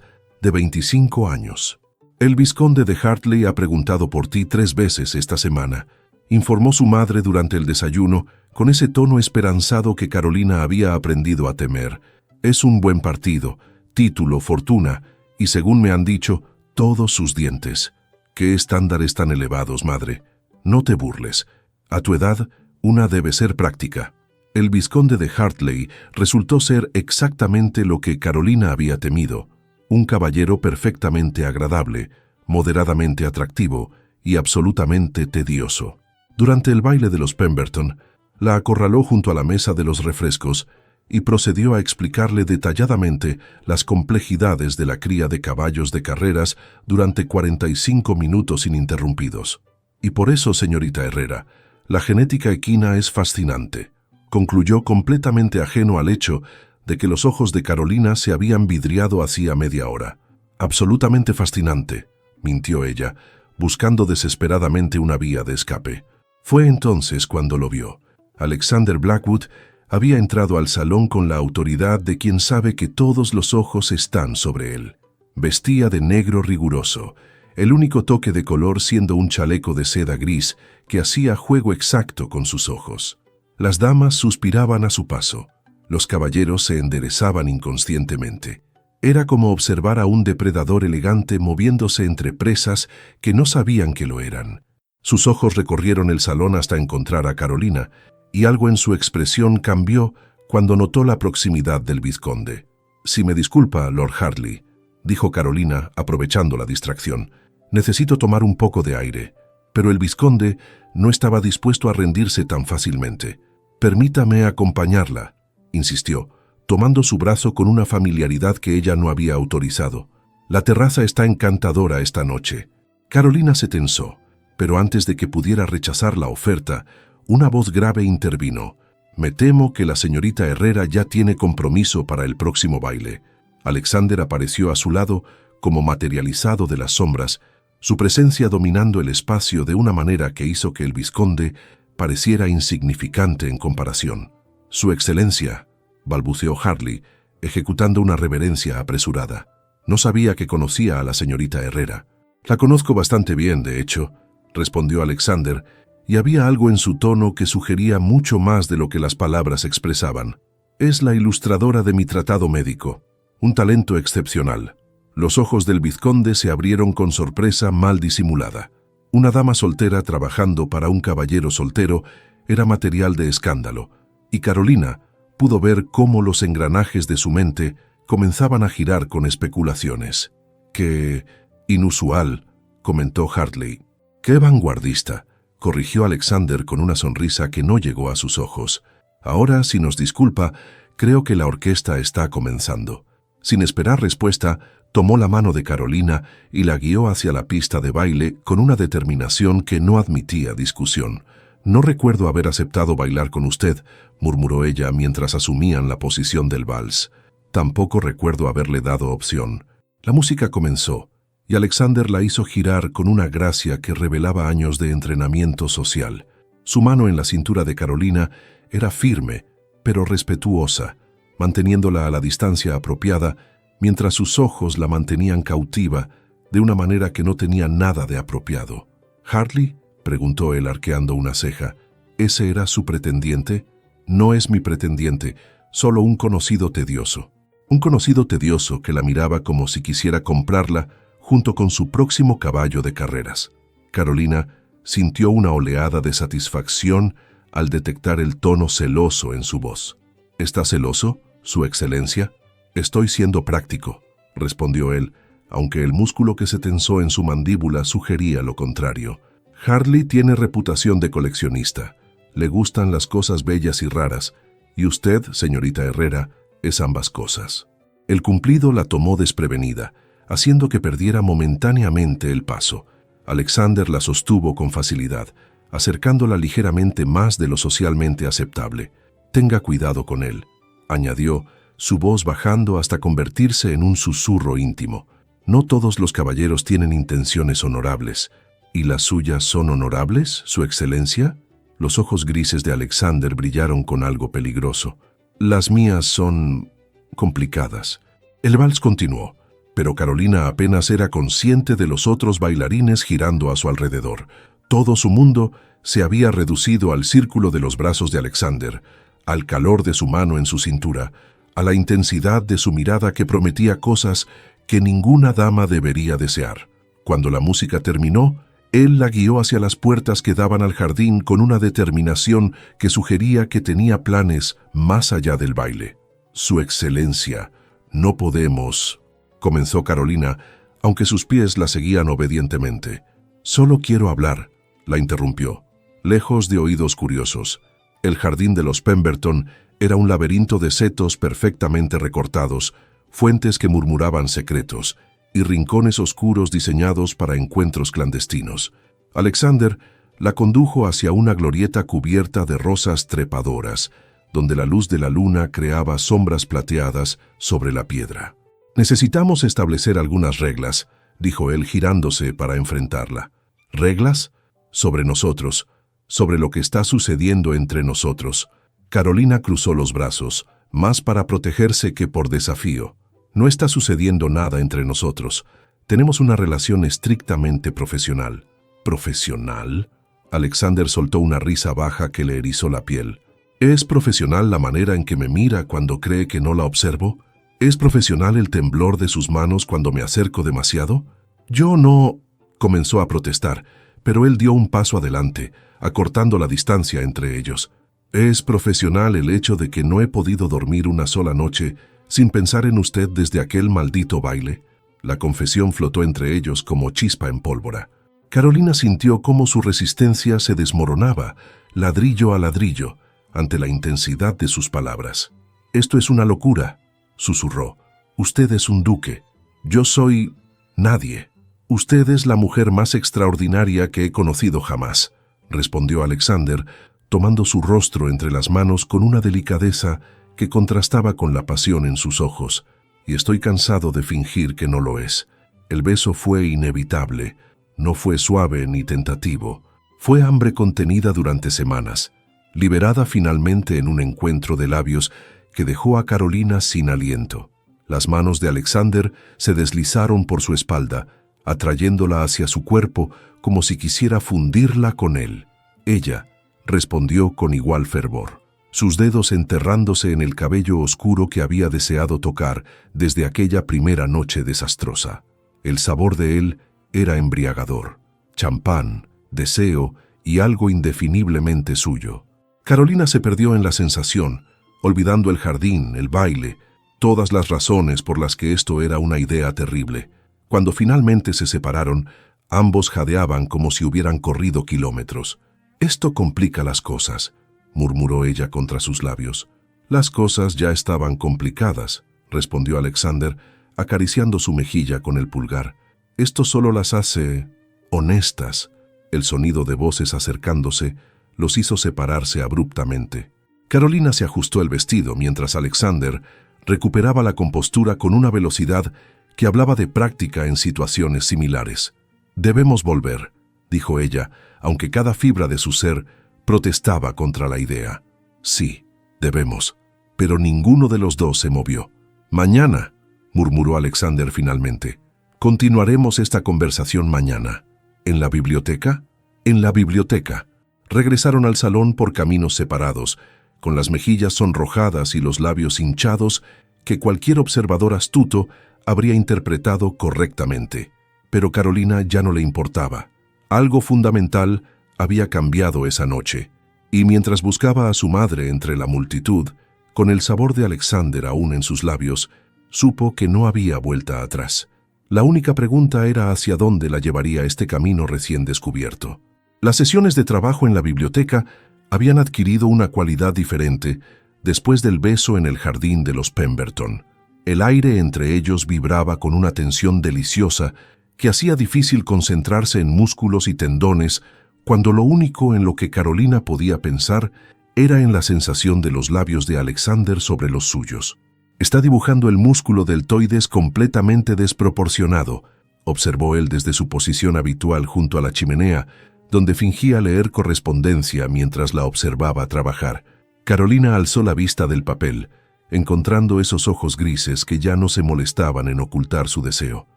de 25 años. «El vizconde de Hartley ha preguntado por ti 3 veces esta semana», informó su madre durante el desayuno, con ese tono esperanzado que Carolina había aprendido a temer. «Es un buen partido, título, fortuna y, según me han dicho, todos sus dientes». «¿Qué estándares tan elevados, madre? No te burles. A tu edad, una debe ser práctica». El vizconde de Hartley resultó ser exactamente lo que Carolina había temido: un caballero perfectamente agradable, moderadamente atractivo y absolutamente tedioso. Durante el baile de los Pemberton, la acorraló junto a la mesa de los refrescos y procedió a explicarle detalladamente las complejidades de la cría de caballos de carreras durante 45 minutos ininterrumpidos. «Y por eso, señorita Herrera, la genética equina es fascinante», concluyó, completamente ajeno al hecho de que los ojos de Carolina se habían vidriado hacía media hora. «Absolutamente fascinante», mintió ella, buscando desesperadamente una vía de escape. Fue entonces cuando lo vio. Alexander Blackwood había entrado al salón con la autoridad de quien sabe que todos los ojos están sobre él. Vestía de negro riguroso, el único toque de color siendo un chaleco de seda gris que hacía juego exacto con sus ojos. Las damas suspiraban a su paso. Los caballeros se enderezaban inconscientemente. Era como observar a un depredador elegante moviéndose entre presas que no sabían que lo eran. Sus ojos recorrieron el salón hasta encontrar a Carolina, y algo en su expresión cambió cuando notó la proximidad del vizconde. «Si me disculpa, Lord Hartley», dijo Carolina, aprovechando la distracción, «necesito tomar un poco de aire». Pero el vizconde no estaba dispuesto a rendirse tan fácilmente. «Permítame acompañarla», insistió, tomando su brazo con una familiaridad que ella no había autorizado. «La terraza está encantadora esta noche». Carolina se tensó, pero antes de que pudiera rechazar la oferta, una voz grave intervino. «Me temo que la señorita Herrera ya tiene compromiso para el próximo baile». Alexander apareció a su lado, como materializado de las sombras, su presencia dominando el espacio de una manera que hizo que el vizconde pareciera insignificante en comparación. «Su excelencia», balbuceó Hartley, ejecutando una reverencia apresurada. «No sabía que conocía a la señorita Herrera». «La conozco bastante bien, de hecho», respondió Alexander, y había algo en su tono que sugería mucho más de lo que las palabras expresaban. «Es la ilustradora de mi tratado médico, un talento excepcional». Los ojos del vizconde se abrieron con sorpresa mal disimulada. Una dama soltera trabajando para un caballero soltero era material de escándalo, y Carolina pudo ver cómo los engranajes de su mente comenzaban a girar con especulaciones. «Qué inusual», comentó Hartley. «Qué vanguardista», corrigió Alexander con una sonrisa que no llegó a sus ojos. «Ahora, si nos disculpa, creo que la orquesta está comenzando». Sin esperar respuesta, tomó la mano de Carolina y la guió hacia la pista de baile con una determinación que no admitía discusión. «No recuerdo haber aceptado bailar con usted», murmuró ella mientras asumían la posición del vals. «Tampoco recuerdo haberle dado opción». La música comenzó, y Alexander la hizo girar con una gracia que revelaba años de entrenamiento social. Su mano en la cintura de Carolina era firme, pero respetuosa, manteniéndola a la distancia apropiada, mientras sus ojos la mantenían cautiva de una manera que no tenía nada de apropiado. «¿Hartley?», preguntó él arqueando una ceja. «¿Ese era su pretendiente?» «No es mi pretendiente, solo un conocido tedioso». Un conocido tedioso que la miraba como si quisiera comprarla junto con su próximo caballo de carreras. Carolina sintió una oleada de satisfacción al detectar el tono celoso en su voz. «¿Está celoso, Su Excelencia?» «Estoy siendo práctico», respondió él, aunque el músculo que se tensó en su mandíbula sugería lo contrario. «Hartley tiene reputación de coleccionista. Le gustan las cosas bellas y raras, y usted, señorita Herrera, es ambas cosas». El cumplido la tomó desprevenida, haciendo que perdiera momentáneamente el paso. Alexander la sostuvo con facilidad, acercándola ligeramente más de lo socialmente aceptable. «Tenga cuidado con él», añadió, su voz bajando hasta convertirse en un susurro íntimo. No todos los caballeros tienen intenciones honorables. ¿Y las suyas son honorables, Su Excelencia? Los ojos grises de Alexander brillaron con algo peligroso. Las mías son complicadas. El vals continuó, pero Carolina apenas era consciente de los otros bailarines girando a su alrededor. Todo su mundo se había reducido al círculo de los brazos de Alexander, al calor de su mano en su cintura, a la intensidad de su mirada que prometía cosas que ninguna dama debería desear. Cuando la música terminó, él la guió hacia las puertas que daban al jardín con una determinación que sugería que tenía planes más allá del baile. Su Excelencia, no podemos, comenzó Carolina, aunque sus pies la seguían obedientemente. Solo quiero hablar, la interrumpió, lejos de oídos curiosos. El jardín de los Pemberton era un laberinto de setos perfectamente recortados, fuentes que murmuraban secretos, y rincones oscuros diseñados para encuentros clandestinos. Alexander la condujo hacia una glorieta cubierta de rosas trepadoras, donde la luz de la luna creaba sombras plateadas sobre la piedra. «Necesitamos establecer algunas reglas», dijo él girándose para enfrentarla. «¿Reglas? Sobre nosotros, sobre lo que está sucediendo entre nosotros». Carolina cruzó los brazos, más para protegerse que por desafío. «No está sucediendo nada entre nosotros. Tenemos una relación estrictamente profesional». ¿Profesional? Alexander soltó una risa baja que le erizó la piel. ¿Es profesional la manera en que me mira cuando cree que no la observo? ¿Es profesional el temblor de sus manos cuando me acerco demasiado? Yo no... comenzó a protestar, pero él dio un paso adelante, acortando la distancia entre ellos. ¿Es profesional el hecho de que no he podido dormir una sola noche sin pensar en usted desde aquel maldito baile? La confesión flotó entre ellos como chispa en pólvora. Carolina sintió cómo su resistencia se desmoronaba, ladrillo a ladrillo, ante la intensidad de sus palabras. «Esto es una locura», susurró. «Usted es un duque. Yo soy... nadie. Usted es la mujer más extraordinaria que he conocido jamás», respondió Alexander, tomando su rostro entre las manos con una delicadeza que contrastaba con la pasión en sus ojos. «Y estoy cansado de fingir que no lo es. El beso fue inevitable. No fue suave ni tentativo. Fue hambre contenida durante semanas, liberada finalmente en un encuentro de labios que dejó a Carolina sin aliento. Las manos de Alexander se deslizaron por su espalda, atrayéndola hacia su cuerpo como si quisiera fundirla con él. Ella respondió con igual fervor, sus dedos enterrándose en el cabello oscuro que había deseado tocar desde aquella primera noche desastrosa. El sabor de él era embriagador, champán, deseo y algo indefiniblemente suyo. Carolina se perdió en la sensación, olvidando el jardín, el baile, todas las razones por las que esto era una idea terrible. Cuando finalmente se separaron, ambos jadeaban como si hubieran corrido kilómetros. «Esto complica las cosas», murmuró ella contra sus labios. «Las cosas ya estaban complicadas», respondió Alexander, acariciando su mejilla con el pulgar. «Esto solo las hace honestas». El sonido de voces acercándose los hizo separarse abruptamente. Carolina se ajustó el vestido mientras Alexander recuperaba la compostura con una velocidad que hablaba de práctica en situaciones similares. «Debemos volver», dijo ella, aunque cada fibra de su ser protestaba contra la idea. «Sí, debemos», pero ninguno de los dos se movió. «Mañana», murmuró Alexander finalmente. «Continuaremos esta conversación mañana». «¿En la biblioteca?» «En la biblioteca». Regresaron al salón por caminos separados, con las mejillas sonrojadas y los labios hinchados que cualquier observador astuto habría interpretado correctamente. Pero Carolina ya no le importaba. Algo fundamental había cambiado esa noche, y mientras buscaba a su madre entre la multitud, con el sabor de Alexander aún en sus labios, supo que no había vuelta atrás. La única pregunta era hacia dónde la llevaría este camino recién descubierto. Las sesiones de trabajo en la biblioteca habían adquirido una cualidad diferente después del beso en el jardín de los Pemberton. El aire entre ellos vibraba con una tensión deliciosa que hacía difícil concentrarse en músculos y tendones cuando lo único en lo que Carolina podía pensar era en la sensación de los labios de Alexander sobre los suyos. Está dibujando el músculo deltoides completamente desproporcionado, observó él desde su posición habitual junto a la chimenea, donde fingía leer correspondencia mientras la observaba trabajar. Carolina alzó la vista del papel, encontrando esos ojos grises que ya no se molestaban en ocultar su deseo.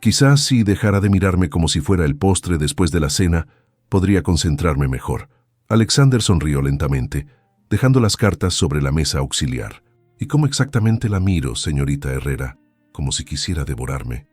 Quizás si dejara de mirarme como si fuera el postre después de la cena, podría concentrarme mejor. Alexander sonrió lentamente, dejando las cartas sobre la mesa auxiliar. ¿Y cómo exactamente la miro, señorita Herrera? Como si quisiera devorarme.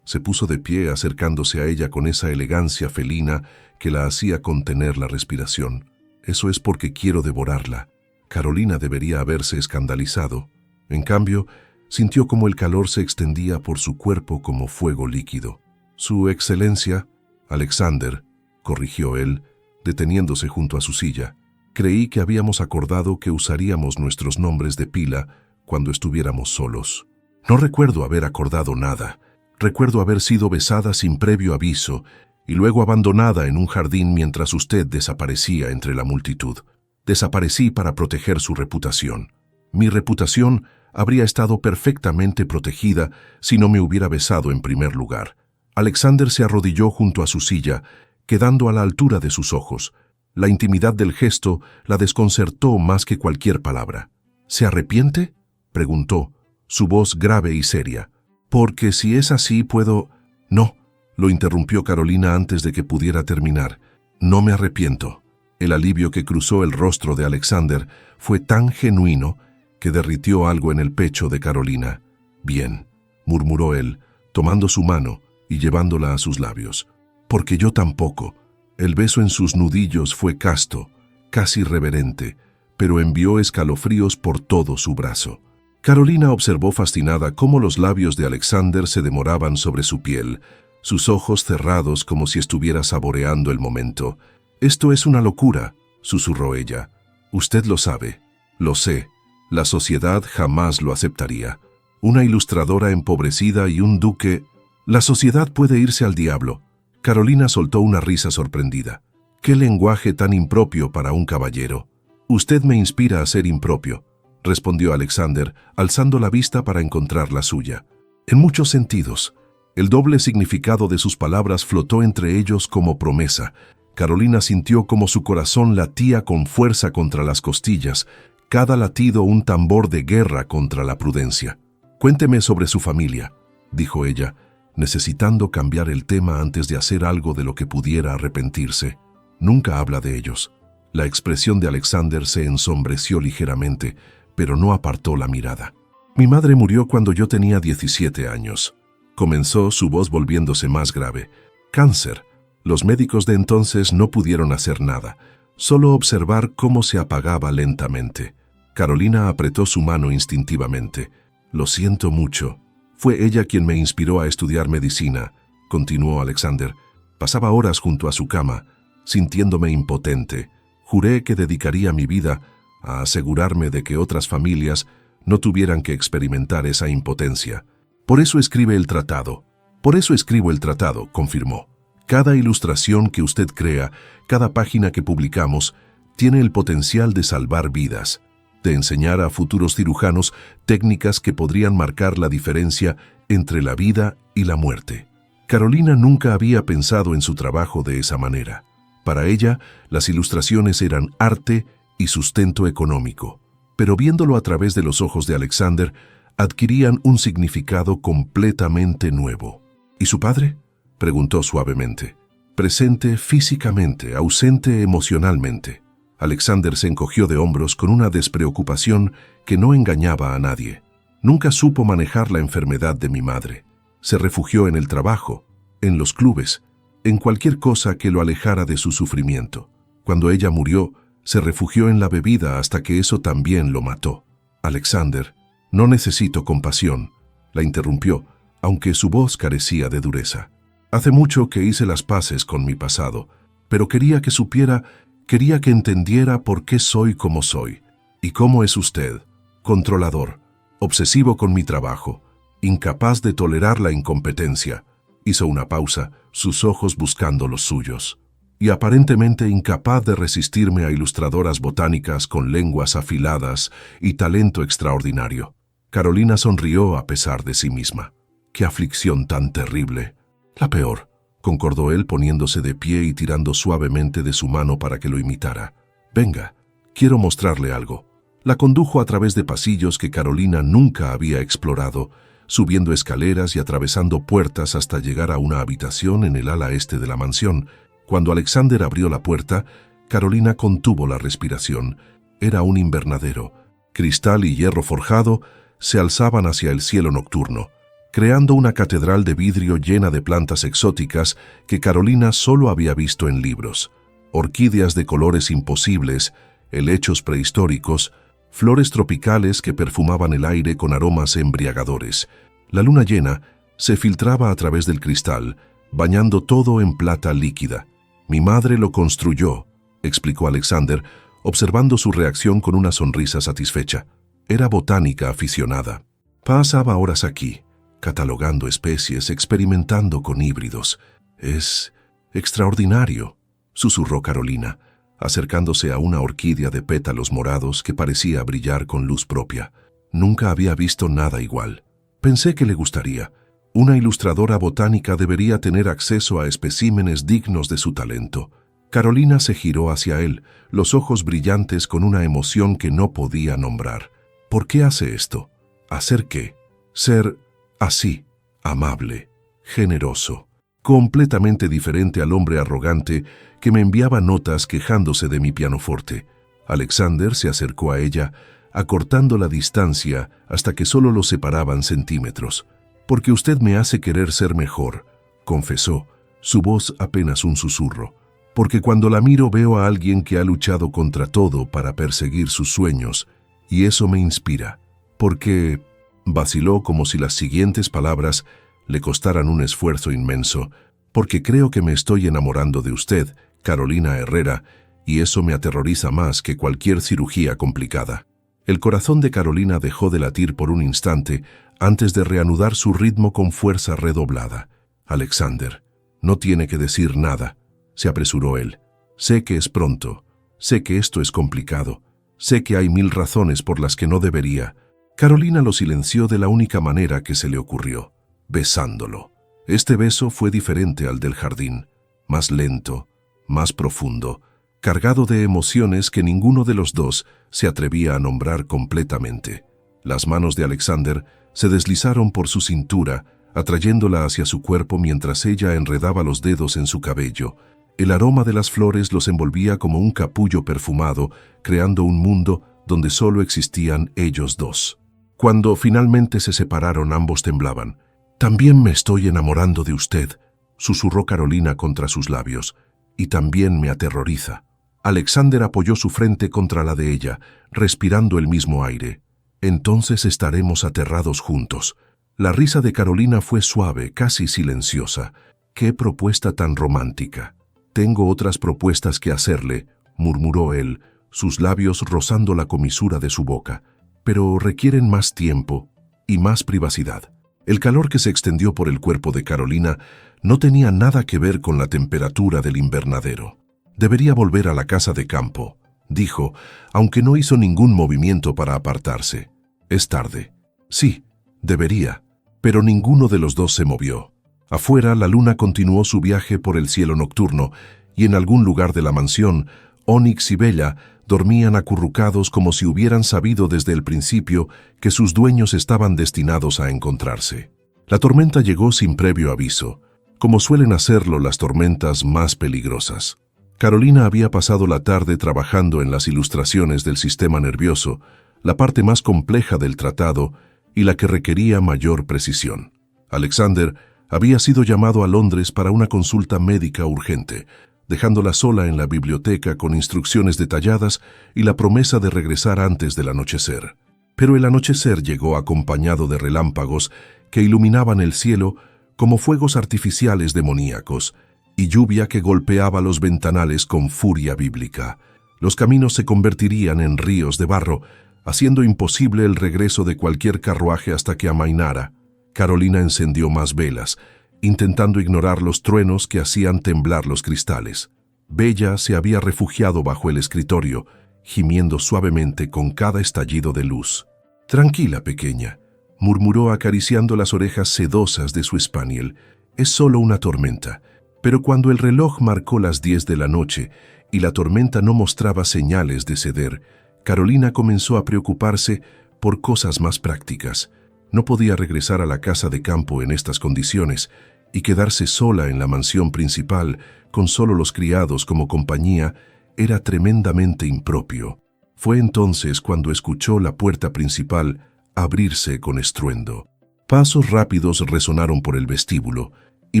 Se puso de pie acercándose a ella con esa elegancia felina que la hacía contener la respiración. Eso es porque quiero devorarla. Carolina debería haberse escandalizado. En cambio, sintió como el calor se extendía por su cuerpo como fuego líquido. Su excelencia, Alexander, corrigió él, deteniéndose junto a su silla. Creí que habíamos acordado que usaríamos nuestros nombres de pila cuando estuviéramos solos. No recuerdo haber acordado nada. Recuerdo haber sido besada sin previo aviso y luego abandonada en un jardín mientras usted desaparecía entre la multitud. Desaparecí para proteger su reputación. Mi reputación habría estado perfectamente protegida si no me hubiera besado en primer lugar. Alexander se arrodilló junto a su silla, quedando a la altura de sus ojos. La intimidad del gesto la desconcertó más que cualquier palabra. ¿Se arrepiente?, preguntó, su voz grave y seria. Porque si es así puedo... No, lo interrumpió Carolina antes de que pudiera terminar. No me arrepiento. El alivio que cruzó el rostro de Alexander fue tan genuino que derritió algo en el pecho de Carolina. Bien, murmuró él, tomando su mano y llevándola a sus labios. Porque yo tampoco. El beso en sus nudillos fue casto, casi reverente, pero envió escalofríos por todo su brazo. Carolina observó fascinada cómo los labios de Alexander se demoraban sobre su piel, sus ojos cerrados como si estuviera saboreando el momento. «Esto es una locura», susurró ella. «Usted lo sabe». «Lo sé. La sociedad jamás lo aceptaría. Una ilustradora empobrecida y un duque...» «La sociedad puede irse al diablo». Carolina soltó una risa sorprendida. «¿Qué lenguaje tan impropio para un caballero?» «Usted me inspira a ser impropio», respondió Alexander, alzando la vista para encontrar la suya. «En muchos sentidos». El doble significado de sus palabras flotó entre ellos como promesa. Carolina sintió como su corazón latía con fuerza contra las costillas, cada latido un tambor de guerra contra la prudencia. «Cuénteme sobre su familia», dijo ella, necesitando cambiar el tema antes de hacer algo de lo que pudiera arrepentirse. «Nunca habla de ellos». La expresión de Alexander se ensombreció ligeramente, pero no apartó la mirada. «Mi madre murió cuando yo tenía 17 años. Comenzó, su voz volviéndose más grave. «Cáncer. Los médicos de entonces no pudieron hacer nada, solo observar cómo se apagaba lentamente». Carolina apretó su mano instintivamente. «Lo siento mucho. Fue ella quien me inspiró a estudiar medicina», continuó Alexander. «Pasaba horas junto a su cama, sintiéndome impotente. Juré que dedicaría mi vida a asegurarme de que otras familias no tuvieran que experimentar esa impotencia. Por eso escribe el tratado. Por eso escribo el tratado», confirmó. «Cada ilustración que usted crea, cada página que publicamos, tiene el potencial de salvar vidas, de enseñar a futuros cirujanos técnicas que podrían marcar la diferencia entre la vida y la muerte». Carolina nunca había pensado en su trabajo de esa manera. Para ella, las ilustraciones eran arte y sustento económico, pero viéndolo a través de los ojos de Alexander, adquirían un significado completamente nuevo. «¿Y su padre?», preguntó suavemente. «Presente físicamente, ausente emocionalmente». Alexander se encogió de hombros con una despreocupación que no engañaba a nadie. «Nunca supo manejar la enfermedad de mi madre. Se refugió en el trabajo, en los clubes, en cualquier cosa que lo alejara de su sufrimiento. Cuando ella murió, se refugió en la bebida hasta que eso también lo mató». «Alexander, no necesito compasión», la interrumpió, aunque su voz carecía de dureza. «Hace mucho que hice las paces con mi pasado, pero quería que supiera, quería que entendiera por qué soy como soy. ¿Y cómo es usted? Controlador, obsesivo con mi trabajo, incapaz de tolerar la incompetencia». Hizo una pausa, sus ojos buscando los suyos. «Y aparentemente incapaz de resistirme a ilustradoras botánicas con lenguas afiladas y talento extraordinario». Carolina sonrió a pesar de sí misma. ¡Qué aflicción tan terrible! La peor, concordó él poniéndose de pie y tirando suavemente de su mano para que lo imitara. Venga, quiero mostrarle algo. La condujo a través de pasillos que Carolina nunca había explorado, subiendo escaleras y atravesando puertas hasta llegar a una habitación en el ala este de la mansión. Cuando Alexander abrió la puerta, Carolina contuvo la respiración. Era un invernadero. Cristal y hierro forjado se alzaban hacia el cielo nocturno, creando una catedral de vidrio llena de plantas exóticas que Carolina solo había visto en libros. Orquídeas de colores imposibles, helechos prehistóricos, flores tropicales que perfumaban el aire con aromas embriagadores. La luna llena se filtraba a través del cristal, bañando todo en plata líquida. «Mi madre lo construyó», explicó Alexander, observando su reacción con una sonrisa satisfecha. Era botánica aficionada. Pasaba horas aquí, catalogando especies, experimentando con híbridos. «Es extraordinario», susurró Carolina, acercándose a una orquídea de pétalos morados que parecía brillar con luz propia. Nunca había visto nada igual. Pensé que le gustaría. Una ilustradora botánica debería tener acceso a especímenes dignos de su talento. Carolina se giró hacia él, los ojos brillantes con una emoción que no podía nombrar. ¿Por qué hace esto? ¿Hacer qué? Ser así, amable, generoso, completamente diferente al hombre arrogante que me enviaba notas quejándose de mi pianoforte. Alexander se acercó a ella, acortando la distancia hasta que solo los separaban centímetros. «Porque usted me hace querer ser mejor», confesó, su voz apenas un susurro. «Porque cuando la miro veo a alguien que ha luchado contra todo para perseguir sus sueños, y eso me inspira. Porque...» vaciló como si las siguientes palabras le costaran un esfuerzo inmenso. «Porque creo que me estoy enamorando de usted, Carolina Herrera, y eso me aterroriza más que cualquier cirugía complicada». El corazón de Carolina dejó de latir por un instante antes de reanudar su ritmo con fuerza redoblada. «Alexander, no tiene que decir nada», se apresuró él. «Sé que es pronto, sé que esto es complicado, sé que hay 1000 razones por las que no debería». Carolina lo silenció de la única manera que se le ocurrió, besándolo. Este beso fue diferente al del jardín, más lento, más profundo, cargado de emociones que ninguno de los dos se atrevía a nombrar completamente. Las manos de Alexander se deslizaron por su cintura, atrayéndola hacia su cuerpo mientras ella enredaba los dedos en su cabello. El aroma de las flores los envolvía como un capullo perfumado, creando un mundo donde solo existían ellos dos. Cuando finalmente se separaron, ambos temblaban. «También me estoy enamorando de usted», susurró Carolina contra sus labios, «y también me aterroriza». Alexander apoyó su frente contra la de ella, respirando el mismo aire. «Entonces estaremos aterrados juntos». La risa de Carolina fue suave, casi silenciosa. «Qué propuesta tan romántica». «Tengo otras propuestas que hacerle», murmuró él, sus labios rozando la comisura de su boca. «Pero requieren más tiempo y más privacidad». El calor que se extendió por el cuerpo de Carolina no tenía nada que ver con la temperatura del invernadero. «Debería volver a la casa de campo», dijo, aunque no hizo ningún movimiento para apartarse. «Es tarde». «Sí, debería». Pero ninguno de los dos se movió. Afuera, la luna continuó su viaje por el cielo nocturno, y en algún lugar de la mansión, Onyx y Bella dormían acurrucados como si hubieran sabido desde el principio que sus dueños estaban destinados a encontrarse. La tormenta llegó sin previo aviso, como suelen hacerlo las tormentas más peligrosas. Carolina había pasado la tarde trabajando en las ilustraciones del sistema nervioso, la parte más compleja del tratado y la que requería mayor precisión. Alexander había sido llamado a Londres para una consulta médica urgente, dejándola sola en la biblioteca con instrucciones detalladas y la promesa de regresar antes del anochecer. Pero el anochecer llegó acompañado de relámpagos que iluminaban el cielo como fuegos artificiales demoníacos y lluvia que golpeaba los ventanales con furia bíblica. Los caminos se convertirían en ríos de barro, haciendo imposible el regreso de cualquier carruaje hasta que amainara. Carolina encendió más velas, intentando ignorar los truenos que hacían temblar los cristales. Bella se había refugiado bajo el escritorio, gimiendo suavemente con cada estallido de luz. Tranquila, pequeña, murmuró acariciando las orejas sedosas de su spaniel. Es solo una tormenta. Pero cuando el reloj marcó las 10 de la noche y la tormenta no mostraba señales de ceder, Carolina comenzó a preocuparse por cosas más prácticas. No podía regresar a la casa de campo en estas condiciones y quedarse sola en la mansión principal con solo los criados como compañía era tremendamente impropio. Fue entonces cuando escuchó la puerta principal abrirse con estruendo. Pasos rápidos resonaron por el vestíbulo y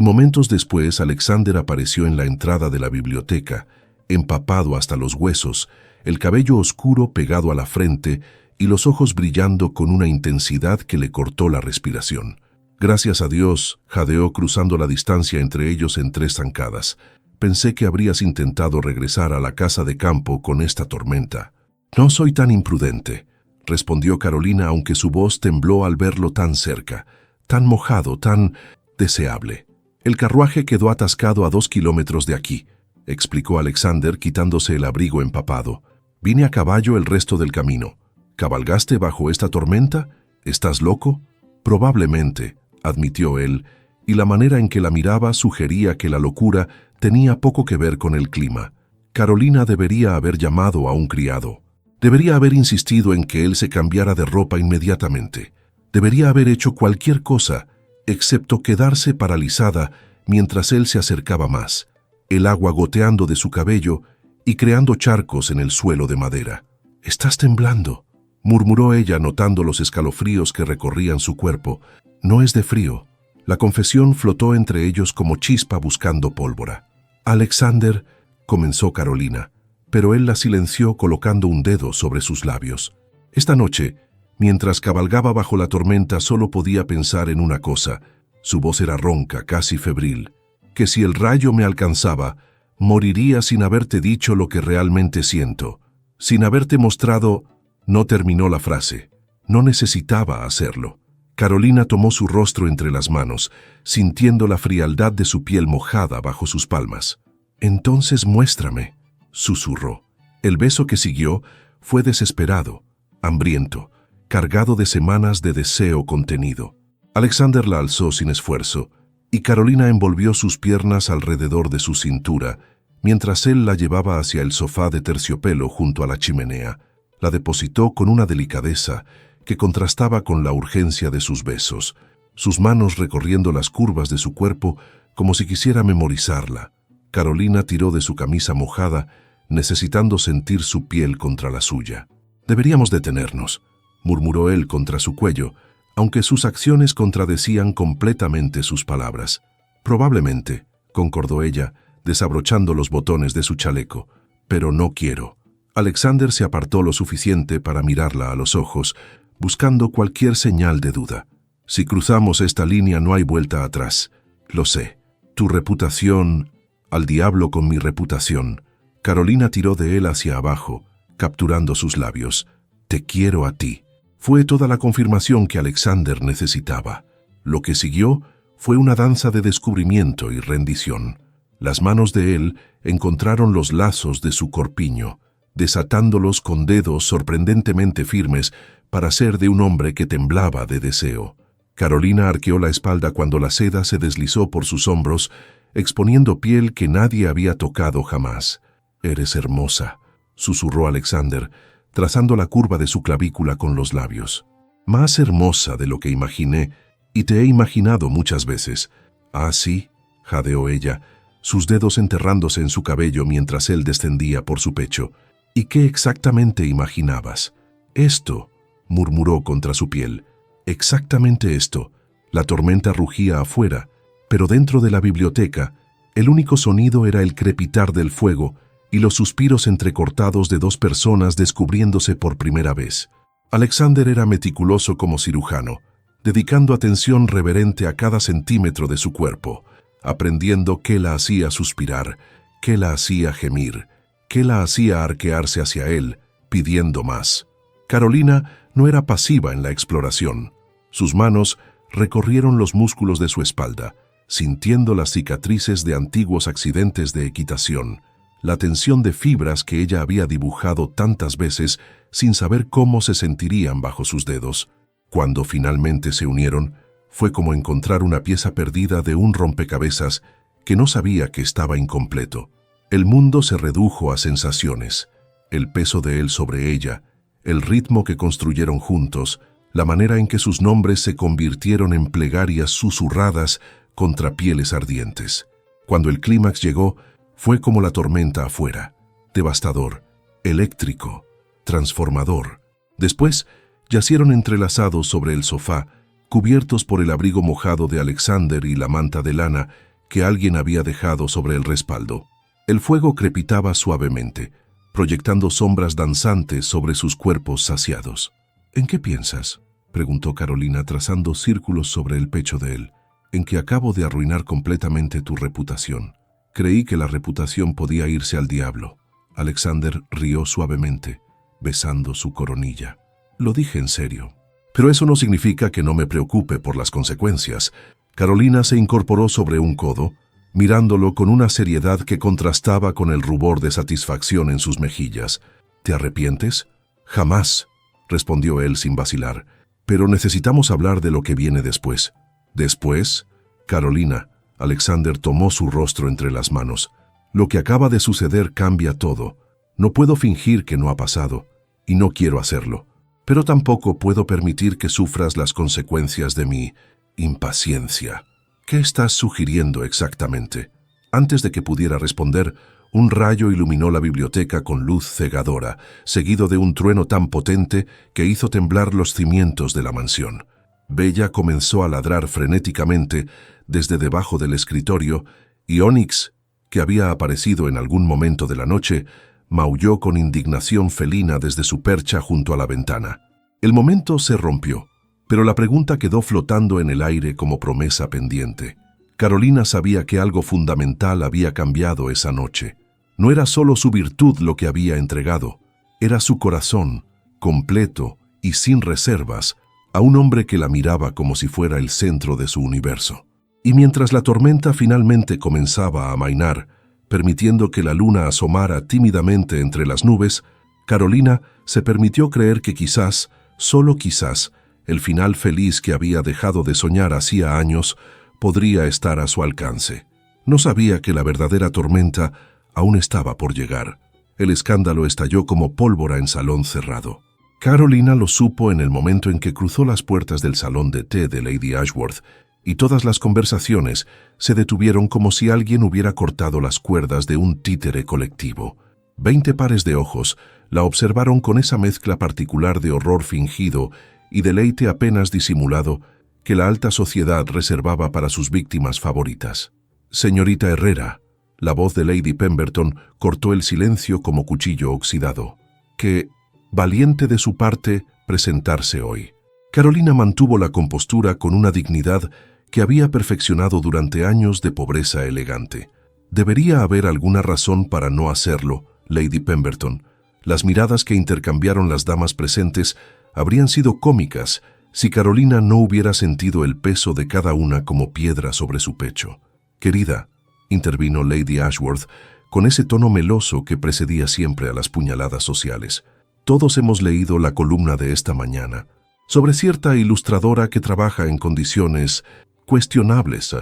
momentos después Alexander apareció en la entrada de la biblioteca, empapado hasta los huesos, el cabello oscuro pegado a la frente y los ojos brillando con una intensidad que le cortó la respiración. Gracias a Dios, jadeó cruzando la distancia entre ellos en 3 zancadas. Pensé que habrías intentado regresar a la casa de campo con esta tormenta. No soy tan imprudente, respondió Carolina, aunque su voz tembló al verlo tan cerca, tan mojado, tan deseable. El carruaje quedó atascado a 2 kilómetros de aquí, explicó Alexander quitándose el abrigo empapado. Vine a caballo el resto del camino. ¿Cabalgaste bajo esta tormenta? ¿Estás loco? Probablemente, admitió él, y la manera en que la miraba sugería que la locura tenía poco que ver con el clima. Carolina debería haber llamado a un criado. Debería haber insistido en que él se cambiara de ropa inmediatamente. Debería haber hecho cualquier cosa, excepto quedarse paralizada mientras él se acercaba más, el agua goteando de su cabello y creando charcos en el suelo de madera. «Estás temblando», murmuró ella notando los escalofríos que recorrían su cuerpo. «No es de frío». La confesión flotó entre ellos como chispa buscando pólvora. «Alexander», comenzó Carolina, pero él la silenció colocando un dedo sobre sus labios. Esta noche, mientras cabalgaba bajo la tormenta, solo podía pensar en una cosa. Su voz era ronca, casi febril. Que si el rayo me alcanzaba, moriría sin haberte dicho lo que realmente siento, sin haberte mostrado. No terminó la frase. No necesitaba hacerlo. Carolina tomó su rostro entre las manos, sintiendo la frialdad de su piel mojada bajo sus palmas. «Entonces muéstrame», susurró. El beso que siguió fue desesperado, hambriento, cargado de semanas de deseo contenido. Alexander la alzó sin esfuerzo, y Carolina envolvió sus piernas alrededor de su cintura, mientras él la llevaba hacia el sofá de terciopelo junto a la chimenea. La depositó con una delicadeza que contrastaba con la urgencia de sus besos, sus manos recorriendo las curvas de su cuerpo como si quisiera memorizarla. Carolina tiró de su camisa mojada, necesitando sentir su piel contra la suya. «Deberíamos detenernos», murmuró él contra su cuello, aunque sus acciones contradecían completamente sus palabras. «Probablemente», concordó ella, desabrochando los botones de su chaleco, «pero no quiero». Alexander se apartó lo suficiente para mirarla a los ojos, buscando cualquier señal de duda. «Si cruzamos esta línea no hay vuelta atrás. Lo sé. Tu reputación... Al diablo con mi reputación». Carolina tiró de él hacia abajo, capturando sus labios. «Te quiero a ti». Fue toda la confirmación que Alexander necesitaba. Lo que siguió fue una danza de descubrimiento y rendición. Las manos de él encontraron los lazos de su corpiño, desatándolos con dedos sorprendentemente firmes para ser de un hombre que temblaba de deseo. Carolina arqueó la espalda cuando la seda se deslizó por sus hombros, exponiendo piel que nadie había tocado jamás. «Eres hermosa», susurró Alexander, trazando la curva de su clavícula con los labios. «Más hermosa de lo que imaginé, y te he imaginado muchas veces». «Ah, sí», jadeó ella, sus dedos enterrándose en su cabello mientras él descendía por su pecho. «¿Y qué exactamente imaginabas?» «Esto», murmuró contra su piel. «Exactamente esto». La tormenta rugía afuera, pero dentro de la biblioteca, el único sonido era el crepitar del fuego y los suspiros entrecortados de 2 personas descubriéndose por primera vez. Alexander era meticuloso como cirujano, dedicando atención reverente a cada centímetro de su cuerpo, aprendiendo qué la hacía suspirar, qué la hacía gemir, qué la hacía arquearse hacia él, pidiendo más. Carolina no era pasiva en la exploración. Sus manos recorrieron los músculos de su espalda, sintiendo las cicatrices de antiguos accidentes de equitación, la tensión de fibras que ella había dibujado tantas veces sin saber cómo se sentirían bajo sus dedos. Cuando finalmente se unieron, fue como encontrar una pieza perdida de un rompecabezas que no sabía que estaba incompleto. El mundo se redujo a sensaciones, el peso de él sobre ella, el ritmo que construyeron juntos, la manera en que sus nombres se convirtieron en plegarias susurradas contra pieles ardientes. Cuando el clímax llegó, fue como la tormenta afuera, devastador, eléctrico, transformador. Después, yacieron entrelazados sobre el sofá, cubiertos por el abrigo mojado de Alexander y la manta de lana que alguien había dejado sobre el respaldo. El fuego crepitaba suavemente, proyectando sombras danzantes sobre sus cuerpos saciados. «¿En qué piensas?», preguntó Carolina trazando círculos sobre el pecho de él. «En que acabo de arruinar completamente tu reputación. Creí que la reputación podía irse al diablo». Alexander rió suavemente, besando su coronilla. «Lo dije en serio. Pero eso no significa que no me preocupe por las consecuencias». Carolina se incorporó sobre un codo, mirándolo con una seriedad que contrastaba con el rubor de satisfacción en sus mejillas. «¿Te arrepientes?». «Jamás», respondió él sin vacilar. «Pero necesitamos hablar de lo que viene después». «¿Después?». «Carolina», Alexander tomó su rostro entre las manos. «Lo que acaba de suceder cambia todo. No puedo fingir que no ha pasado, y no quiero hacerlo. Pero tampoco puedo permitir que sufras las consecuencias de mi impaciencia». «¿Qué estás sugiriendo exactamente?». Antes de que pudiera responder, un rayo iluminó la biblioteca con luz cegadora, seguido de un trueno tan potente que hizo temblar los cimientos de la mansión. Bella comenzó a ladrar frenéticamente desde debajo del escritorio y Onyx, que había aparecido en algún momento de la noche, maulló con indignación felina desde su percha junto a la ventana. El momento se rompió, pero la pregunta quedó flotando en el aire como promesa pendiente. Carolina sabía que algo fundamental había cambiado esa noche. No era solo su virtud lo que había entregado, era su corazón, completo y sin reservas, a un hombre que la miraba como si fuera el centro de su universo. Y mientras la tormenta finalmente comenzaba a amainar, permitiendo que la luna asomara tímidamente entre las nubes, Carolina se permitió creer que quizás, solo quizás, el final feliz que había dejado de soñar hacía años podría estar a su alcance. No sabía que la verdadera tormenta aún estaba por llegar. El escándalo estalló como pólvora en salón cerrado. Carolina lo supo en el momento en que cruzó las puertas del salón de té de Lady Ashworth, y todas las conversaciones se detuvieron como si alguien hubiera cortado las cuerdas de un títere colectivo. 20 pares de ojos la observaron con esa mezcla particular de horror fingido y deleite apenas disimulado que la alta sociedad reservaba para sus víctimas favoritas. «Señorita Herrera», la voz de Lady Pemberton cortó el silencio como cuchillo oxidado. «Qué valiente de su parte presentarse hoy». Carolina mantuvo la compostura con una dignidad que había perfeccionado durante años de pobreza elegante. «Debería haber alguna razón para no hacerlo, Lady Pemberton». Las miradas que intercambiaron las damas presentes habrían sido cómicas si Carolina no hubiera sentido el peso de cada una como piedra sobre su pecho. «Querida», intervino Lady Ashworth, con ese tono meloso que precedía siempre a las puñaladas sociales. «Todos hemos leído la columna de esta mañana sobre cierta ilustradora que trabaja en condiciones cuestionables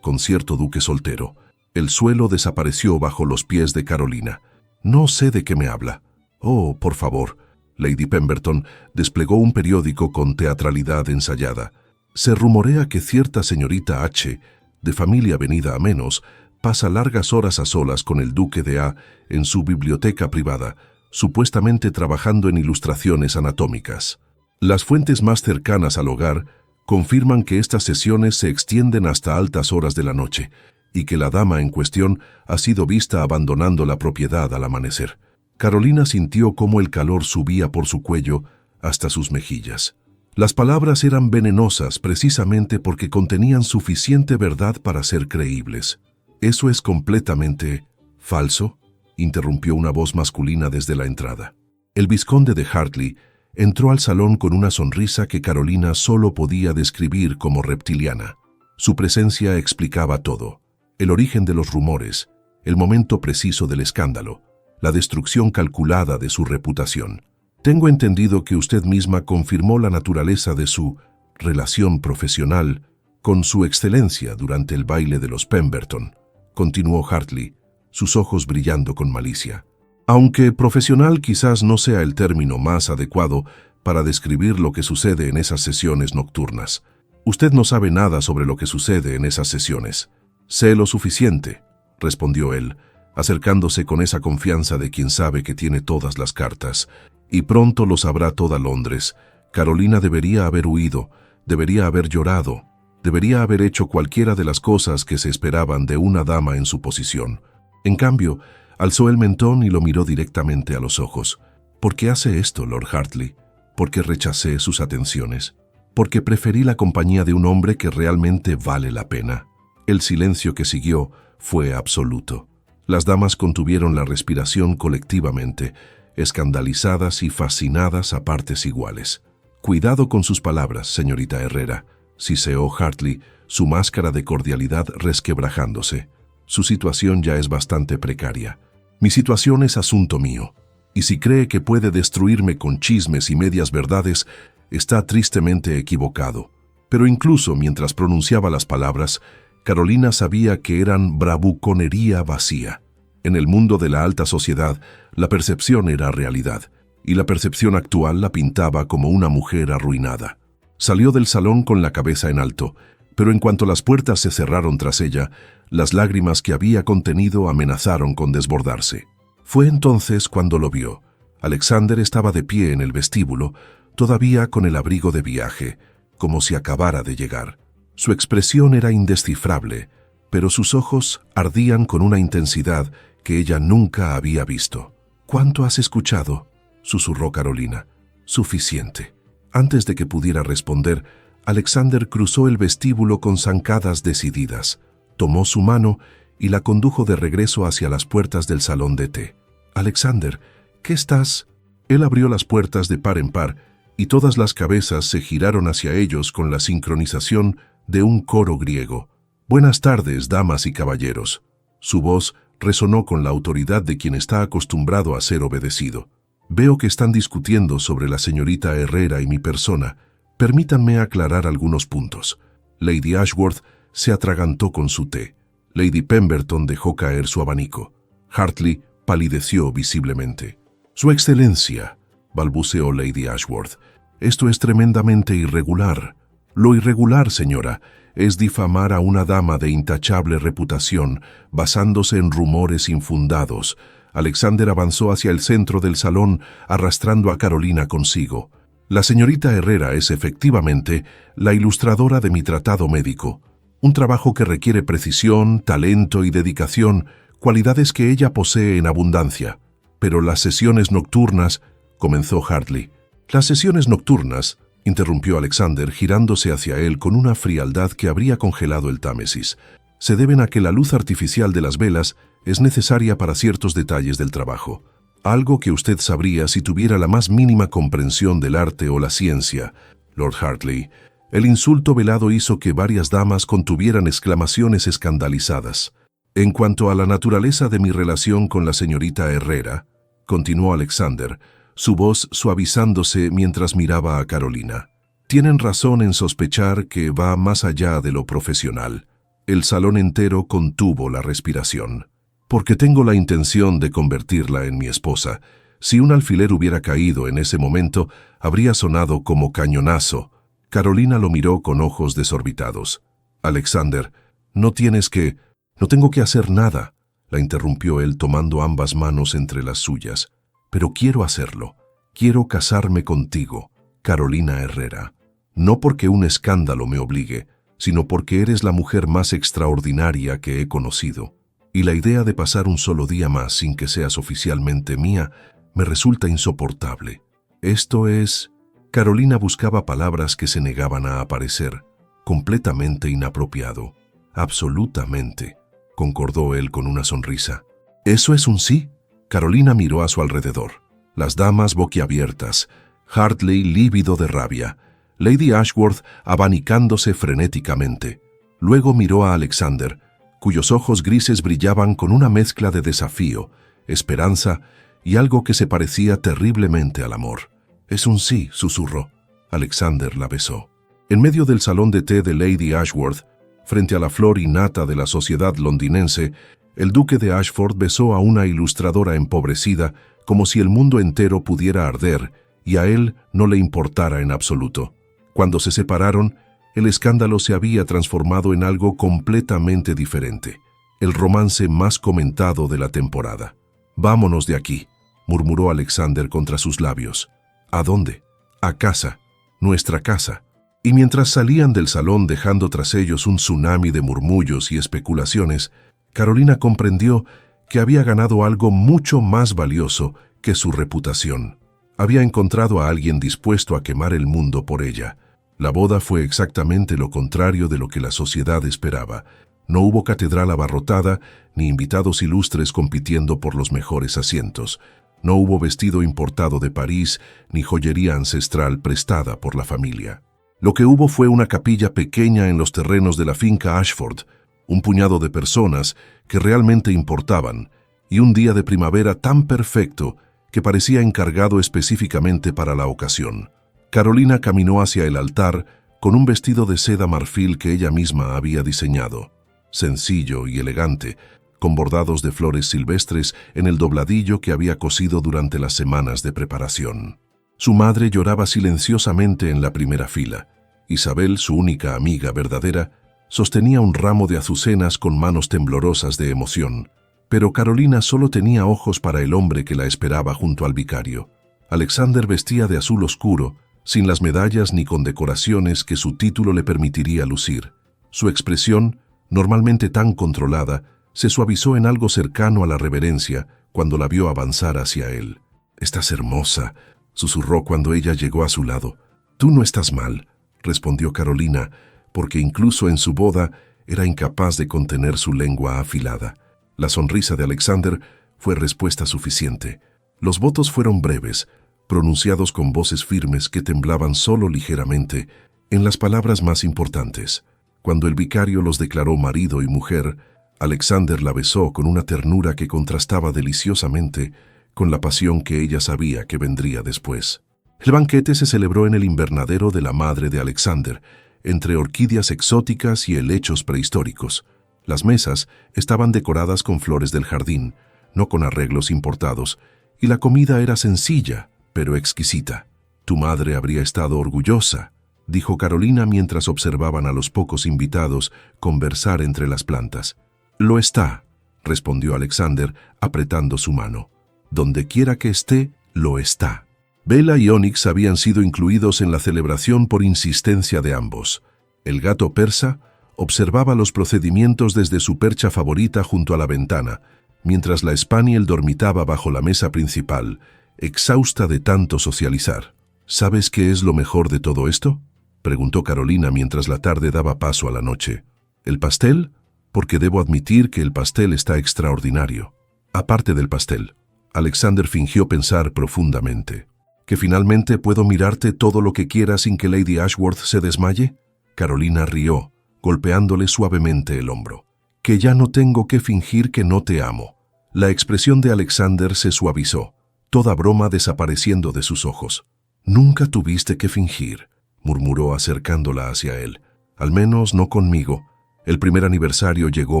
con cierto duque soltero». El suelo desapareció bajo los pies de Carolina. «No sé de qué me habla». «Oh, por favor». Lady Pemberton desplegó un periódico con teatralidad ensayada. «Se rumorea que cierta señorita H, de familia venida a menos, pasa largas horas a solas con el duque de A en su biblioteca privada, supuestamente trabajando en ilustraciones anatómicas. Las fuentes más cercanas al hogar confirman que estas sesiones se extienden hasta altas horas de la noche y que la dama en cuestión ha sido vista abandonando la propiedad al amanecer». Carolina sintió cómo el calor subía por su cuello hasta sus mejillas. Las palabras eran venenosas precisamente porque contenían suficiente verdad para ser creíbles. «¿Eso es completamente falso?», interrumpió una voz masculina desde la entrada. El vizconde de Hartley entró al salón con una sonrisa que Carolina solo podía describir como reptiliana. Su presencia explicaba todo: el origen de los rumores, el momento preciso del escándalo, la destrucción calculada de su reputación. Tengo entendido que usted misma confirmó la naturaleza de su relación profesional con su excelencia durante el baile de los Pemberton, continuó Hartley, sus ojos brillando con malicia. Aunque profesional quizás no sea el término más adecuado para describir lo que sucede en esas sesiones nocturnas. Usted no sabe nada sobre lo que sucede en esas sesiones. Sé lo suficiente, respondió él, acercándose con esa confianza de quien sabe que tiene todas las cartas, y pronto lo sabrá toda Londres. Carolina debería haber huido, debería haber llorado, debería haber hecho cualquiera de las cosas que se esperaban de una dama en su posición. En cambio, alzó el mentón y lo miró directamente a los ojos. ¿Por qué hace esto, Lord Hartley? ¿Porque rechacé sus atenciones? Porque preferí la compañía de un hombre que realmente vale la pena. El silencio que siguió fue absoluto. Las damas contuvieron la respiración colectivamente, escandalizadas y fascinadas a partes iguales. «Cuidado con sus palabras, señorita Herrera», siseó Hartley, su máscara de cordialidad resquebrajándose. «Su situación ya es bastante precaria. Mi situación es asunto mío, y si cree que puede destruirme con chismes y medias verdades, está tristemente equivocado». Pero incluso mientras pronunciaba las palabras, Carolina sabía que eran bravuconería vacía. En el mundo de la alta sociedad, la percepción era realidad, y la percepción actual la pintaba como una mujer arruinada. Salió del salón con la cabeza en alto, pero en cuanto las puertas se cerraron tras ella, las lágrimas que había contenido amenazaron con desbordarse. Fue entonces cuando lo vio. Alexander estaba de pie en el vestíbulo, todavía con el abrigo de viaje, como si acabara de llegar. Su expresión era indescifrable, pero sus ojos ardían con una intensidad que ella nunca había visto. «¿Cuánto has escuchado?», susurró Carolina. «Suficiente». Antes de que pudiera responder, Alexander cruzó el vestíbulo con zancadas decididas, tomó su mano y la condujo de regreso hacia las puertas del salón de té. «Alexander, ¿qué estás?» Él abrió las puertas de par en par y todas las cabezas se giraron hacia ellos con la sincronización de un coro griego. «Buenas tardes, damas y caballeros». Su voz resonó con la autoridad de quien está acostumbrado a ser obedecido. «Veo que están discutiendo sobre la señorita Herrera y mi persona. Permítanme aclarar algunos puntos». Lady Ashworth se atragantó con su té. Lady Pemberton dejó caer su abanico. Hartley palideció visiblemente. «Su excelencia», balbuceó Lady Ashworth, «esto es tremendamente irregular». «Lo irregular, señora, es difamar a una dama de intachable reputación basándose en rumores infundados». Alexander avanzó hacia el centro del salón, arrastrando a Carolina consigo. «La señorita Herrera es efectivamente la ilustradora de mi tratado médico, un trabajo que requiere precisión, talento y dedicación, cualidades que ella posee en abundancia. Pero las sesiones nocturnas», comenzó Hartley. «Las sesiones nocturnas», interrumpió Alexander, girándose hacia él con una frialdad que habría congelado el Támesis, «se deben a que la luz artificial de las velas es necesaria para ciertos detalles del trabajo. Algo que usted sabría si tuviera la más mínima comprensión del arte o la ciencia, Lord Hartley». El insulto velado hizo que varias damas contuvieran exclamaciones escandalizadas. «En cuanto a la naturaleza de mi relación con la señorita Herrera», continuó Alexander, su voz suavizándose mientras miraba a Carolina, «tienen razón en sospechar que va más allá de lo profesional». El salón entero contuvo la respiración. «Porque tengo la intención de convertirla en mi esposa. Si un alfiler hubiera caído en ese momento, habría sonado como cañonazo». Carolina lo miró con ojos desorbitados. «Alexander, no tengo que hacer nada», la interrumpió él tomando ambas manos entre las suyas. «Pero quiero hacerlo. Quiero casarme contigo, Carolina Herrera. No porque un escándalo me obligue, sino porque eres la mujer más extraordinaria que he conocido. Y la idea de pasar un solo día más sin que seas oficialmente mía me resulta insoportable. Esto es...» Carolina buscaba palabras que se negaban a aparecer. «Completamente inapropiado». «Absolutamente», concordó él con una sonrisa. «¿Eso es un sí?» Carolina miró a su alrededor. Las damas boquiabiertas, Hartley lívido de rabia, Lady Ashworth abanicándose frenéticamente. Luego miró a Alexander, cuyos ojos grises brillaban con una mezcla de desafío, esperanza y algo que se parecía terriblemente al amor. «Es un sí», susurró. Alexander la besó. En medio del salón de té de Lady Ashworth, frente a la flor innata de la sociedad londinense, el duque de Ashford besó a una ilustradora empobrecida como si el mundo entero pudiera arder y a él no le importara en absoluto. Cuando se separaron, el escándalo se había transformado en algo completamente diferente, el romance más comentado de la temporada. «Vámonos de aquí», murmuró Alexander contra sus labios. «¿A dónde?» «A casa, nuestra casa». Y mientras salían del salón dejando tras ellos un tsunami de murmullos y especulaciones, Carolina comprendió que había ganado algo mucho más valioso que su reputación. Había encontrado a alguien dispuesto a quemar el mundo por ella. La boda fue exactamente lo contrario de lo que la sociedad esperaba. No hubo catedral abarrotada, ni invitados ilustres compitiendo por los mejores asientos. No hubo vestido importado de París, ni joyería ancestral prestada por la familia. Lo que hubo fue una capilla pequeña en los terrenos de la finca Ashford, un puñado de personas que realmente importaban, y un día de primavera tan perfecto que parecía encargado específicamente para la ocasión. Carolina caminó hacia el altar con un vestido de seda marfil que ella misma había diseñado, sencillo y elegante, con bordados de flores silvestres en el dobladillo que había cosido durante las semanas de preparación. Su madre lloraba silenciosamente en la primera fila. Isabel, su única amiga verdadera, sostenía un ramo de azucenas con manos temblorosas de emoción. Pero Carolina solo tenía ojos para el hombre que la esperaba junto al vicario. Alexander vestía de azul oscuro, sin las medallas ni condecoraciones que su título le permitiría lucir. Su expresión, normalmente tan controlada, se suavizó en algo cercano a la reverencia cuando la vio avanzar hacia él. «Estás hermosa», susurró cuando ella llegó a su lado. «Tú no estás mal», respondió Carolina, porque incluso en su boda era incapaz de contener su lengua afilada. La sonrisa de Alexander fue respuesta suficiente. Los votos fueron breves, pronunciados con voces firmes que temblaban solo ligeramente en las palabras más importantes. Cuando el vicario los declaró marido y mujer, Alexander la besó con una ternura que contrastaba deliciosamente con la pasión que ella sabía que vendría después. El banquete se celebró en el invernadero de la madre de Alexander, entre orquídeas exóticas y helechos prehistóricos. Las mesas estaban decoradas con flores del jardín, no con arreglos importados, y la comida era sencilla, pero exquisita. «Tu madre habría estado orgullosa», dijo Carolina mientras observaban a los pocos invitados conversar entre las plantas. «Lo está», respondió Alexander, apretando su mano. «Donde quiera que esté, lo está». Bella y Onyx habían sido incluidos en la celebración por insistencia de ambos. El gato persa observaba los procedimientos desde su percha favorita junto a la ventana, mientras la Spaniel dormitaba bajo la mesa principal, exhausta de tanto socializar. «¿Sabes qué es lo mejor de todo esto?», preguntó Carolina mientras la tarde daba paso a la noche. «¿El pastel? Porque debo admitir que el pastel está extraordinario». «Aparte del pastel», Alexander fingió pensar profundamente. «¿Que finalmente puedo mirarte todo lo que quiera sin que Lady Ashworth se desmaye?» Carolina rió, golpeándole suavemente el hombro. «Que ya no tengo que fingir que no te amo». La expresión de Alexander se suavizó, toda broma desapareciendo de sus ojos. «Nunca tuviste que fingir», murmuró acercándola hacia él. «Al menos no conmigo». El primer aniversario llegó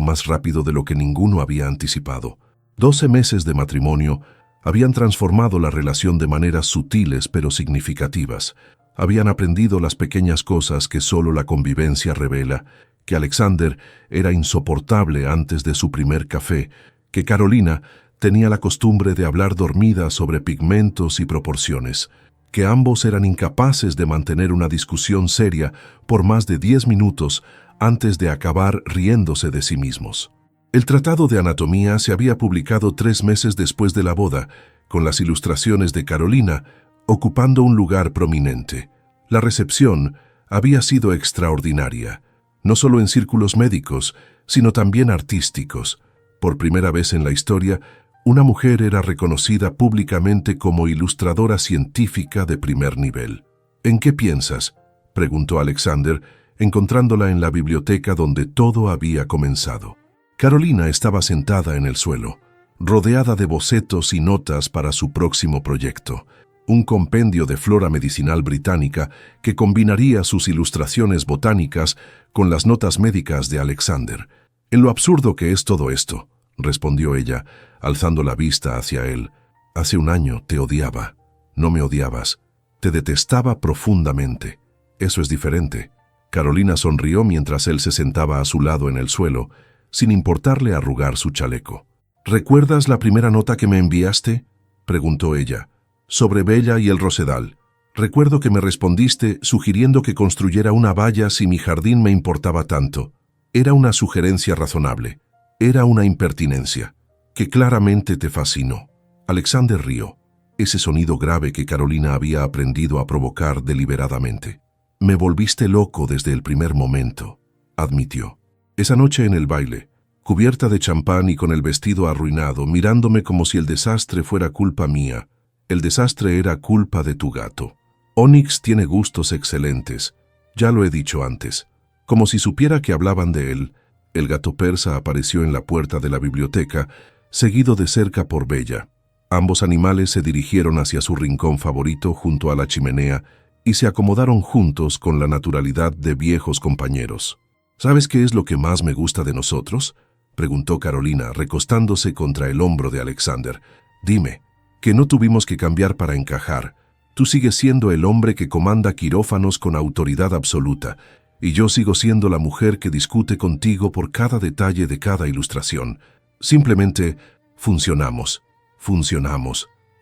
más rápido de lo que ninguno había anticipado. 12 meses de matrimonio habían transformado la relación de maneras sutiles pero significativas. Habían aprendido las pequeñas cosas que solo la convivencia revela, que Alexander era insoportable antes de su primer café, que Carolina tenía la costumbre de hablar dormida sobre pigmentos y proporciones, que ambos eran incapaces de mantener una discusión seria por más de 10 minutos antes de acabar riéndose de sí mismos. El Tratado de Anatomía se había publicado 3 meses después de la boda, con las ilustraciones de Carolina ocupando un lugar prominente. La recepción había sido extraordinaria, no solo en círculos médicos, sino también artísticos. Por primera vez en la historia, una mujer era reconocida públicamente como ilustradora científica de primer nivel. «¿En qué piensas?», preguntó Alexander, encontrándola en la biblioteca donde todo había comenzado. Carolina estaba sentada en el suelo, rodeada de bocetos y notas para su próximo proyecto, un compendio de flora medicinal británica que combinaría sus ilustraciones botánicas con las notas médicas de Alexander. «En lo absurdo que es todo esto», respondió ella, alzando la vista hacia él. «Hace un año te odiaba. No me odiabas. Te detestaba profundamente. Eso es diferente». Carolina sonrió mientras él se sentaba a su lado en el suelo, sin importarle arrugar su chaleco. «¿Recuerdas la primera nota que me enviaste?», preguntó ella. «Sobre Bella y el rosedal. Recuerdo que me respondiste sugiriendo que construyera una valla si mi jardín me importaba tanto. Era una sugerencia razonable. Era una impertinencia, que claramente te fascinó». Alexander rió, ese sonido grave que Carolina había aprendido a provocar deliberadamente. «Me volviste loco desde el primer momento», admitió. «Esa noche en el baile, cubierta de champán y con el vestido arruinado, mirándome como si el desastre fuera culpa mía. El desastre era culpa de tu gato. Onyx tiene gustos excelentes, ya lo he dicho antes». Como si supiera que hablaban de él, el gato persa apareció en la puerta de la biblioteca, seguido de cerca por Bella. Ambos animales se dirigieron hacia su rincón favorito junto a la chimenea y se acomodaron juntos con la naturalidad de viejos compañeros. «¿Sabes qué es lo que más me gusta de nosotros?», preguntó Carolina, recostándose contra el hombro de Alexander. «Dime, que no tuvimos que cambiar para encajar. Tú sigues siendo el hombre que comanda quirófanos con autoridad absoluta, y yo sigo siendo la mujer que discute contigo por cada detalle de cada ilustración. Simplemente funcionamos,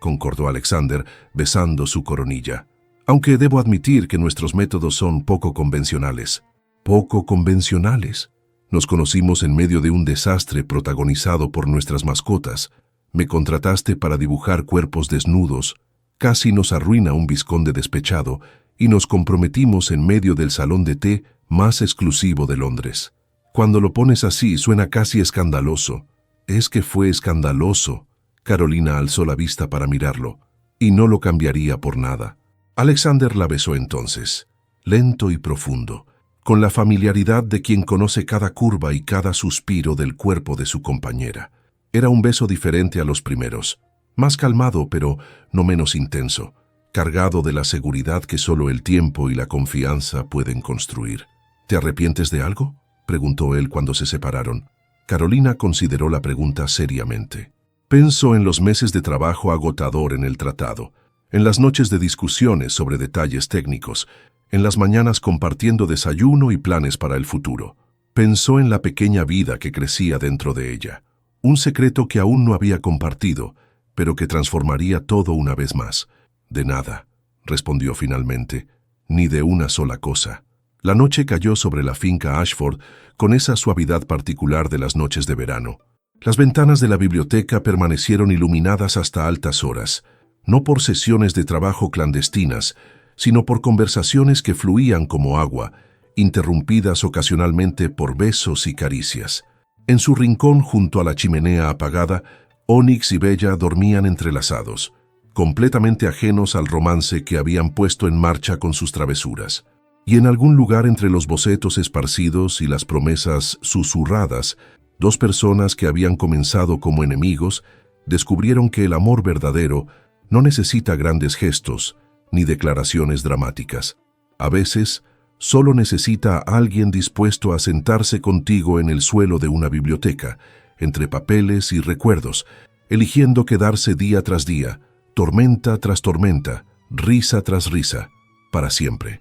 concordó Alexander, besando su coronilla. «Aunque debo admitir que nuestros métodos son poco convencionales». «¿Poco convencionales?» «Nos conocimos en medio de un desastre protagonizado por nuestras mascotas. Me contrataste para dibujar cuerpos desnudos. Casi nos arruina un vizconde despechado y nos comprometimos en medio del salón de té más exclusivo de Londres. Cuando lo pones así suena casi escandaloso». «Es que fue escandaloso». Carolina alzó la vista para mirarlo, «y no lo cambiaría por nada». Alexander la besó entonces, lento y profundo, con la familiaridad de quien conoce cada curva y cada suspiro del cuerpo de su compañera. Era un beso diferente a los primeros, más calmado pero no menos intenso, cargado de la seguridad que solo el tiempo y la confianza pueden construir. «¿Te arrepientes de algo?», preguntó él cuando se separaron. Carolina consideró la pregunta seriamente. «Pensó en los meses de trabajo agotador en el tratado, en las noches de discusiones sobre detalles técnicos, en las mañanas compartiendo desayuno y planes para el futuro. Pensó en la pequeña vida que crecía dentro de ella, un secreto que aún no había compartido, pero que transformaría todo una vez más». «De nada», respondió finalmente, «ni de una sola cosa». La noche cayó sobre la finca Ashford con esa suavidad particular de las noches de verano. Las ventanas de la biblioteca permanecieron iluminadas hasta altas horas, no por sesiones de trabajo clandestinas, sino por conversaciones que fluían como agua, interrumpidas ocasionalmente por besos y caricias. En su rincón junto a la chimenea apagada, Onyx y Bella dormían entrelazados, completamente ajenos al romance que habían puesto en marcha con sus travesuras. Y en algún lugar entre los bocetos esparcidos y las promesas susurradas, dos personas que habían comenzado como enemigos descubrieron que el amor verdadero no necesita grandes gestos ni declaraciones dramáticas. A veces, solo necesita a alguien dispuesto a sentarse contigo en el suelo de una biblioteca, entre papeles y recuerdos, eligiendo quedarse día tras día, tormenta tras tormenta, risa tras risa, para siempre.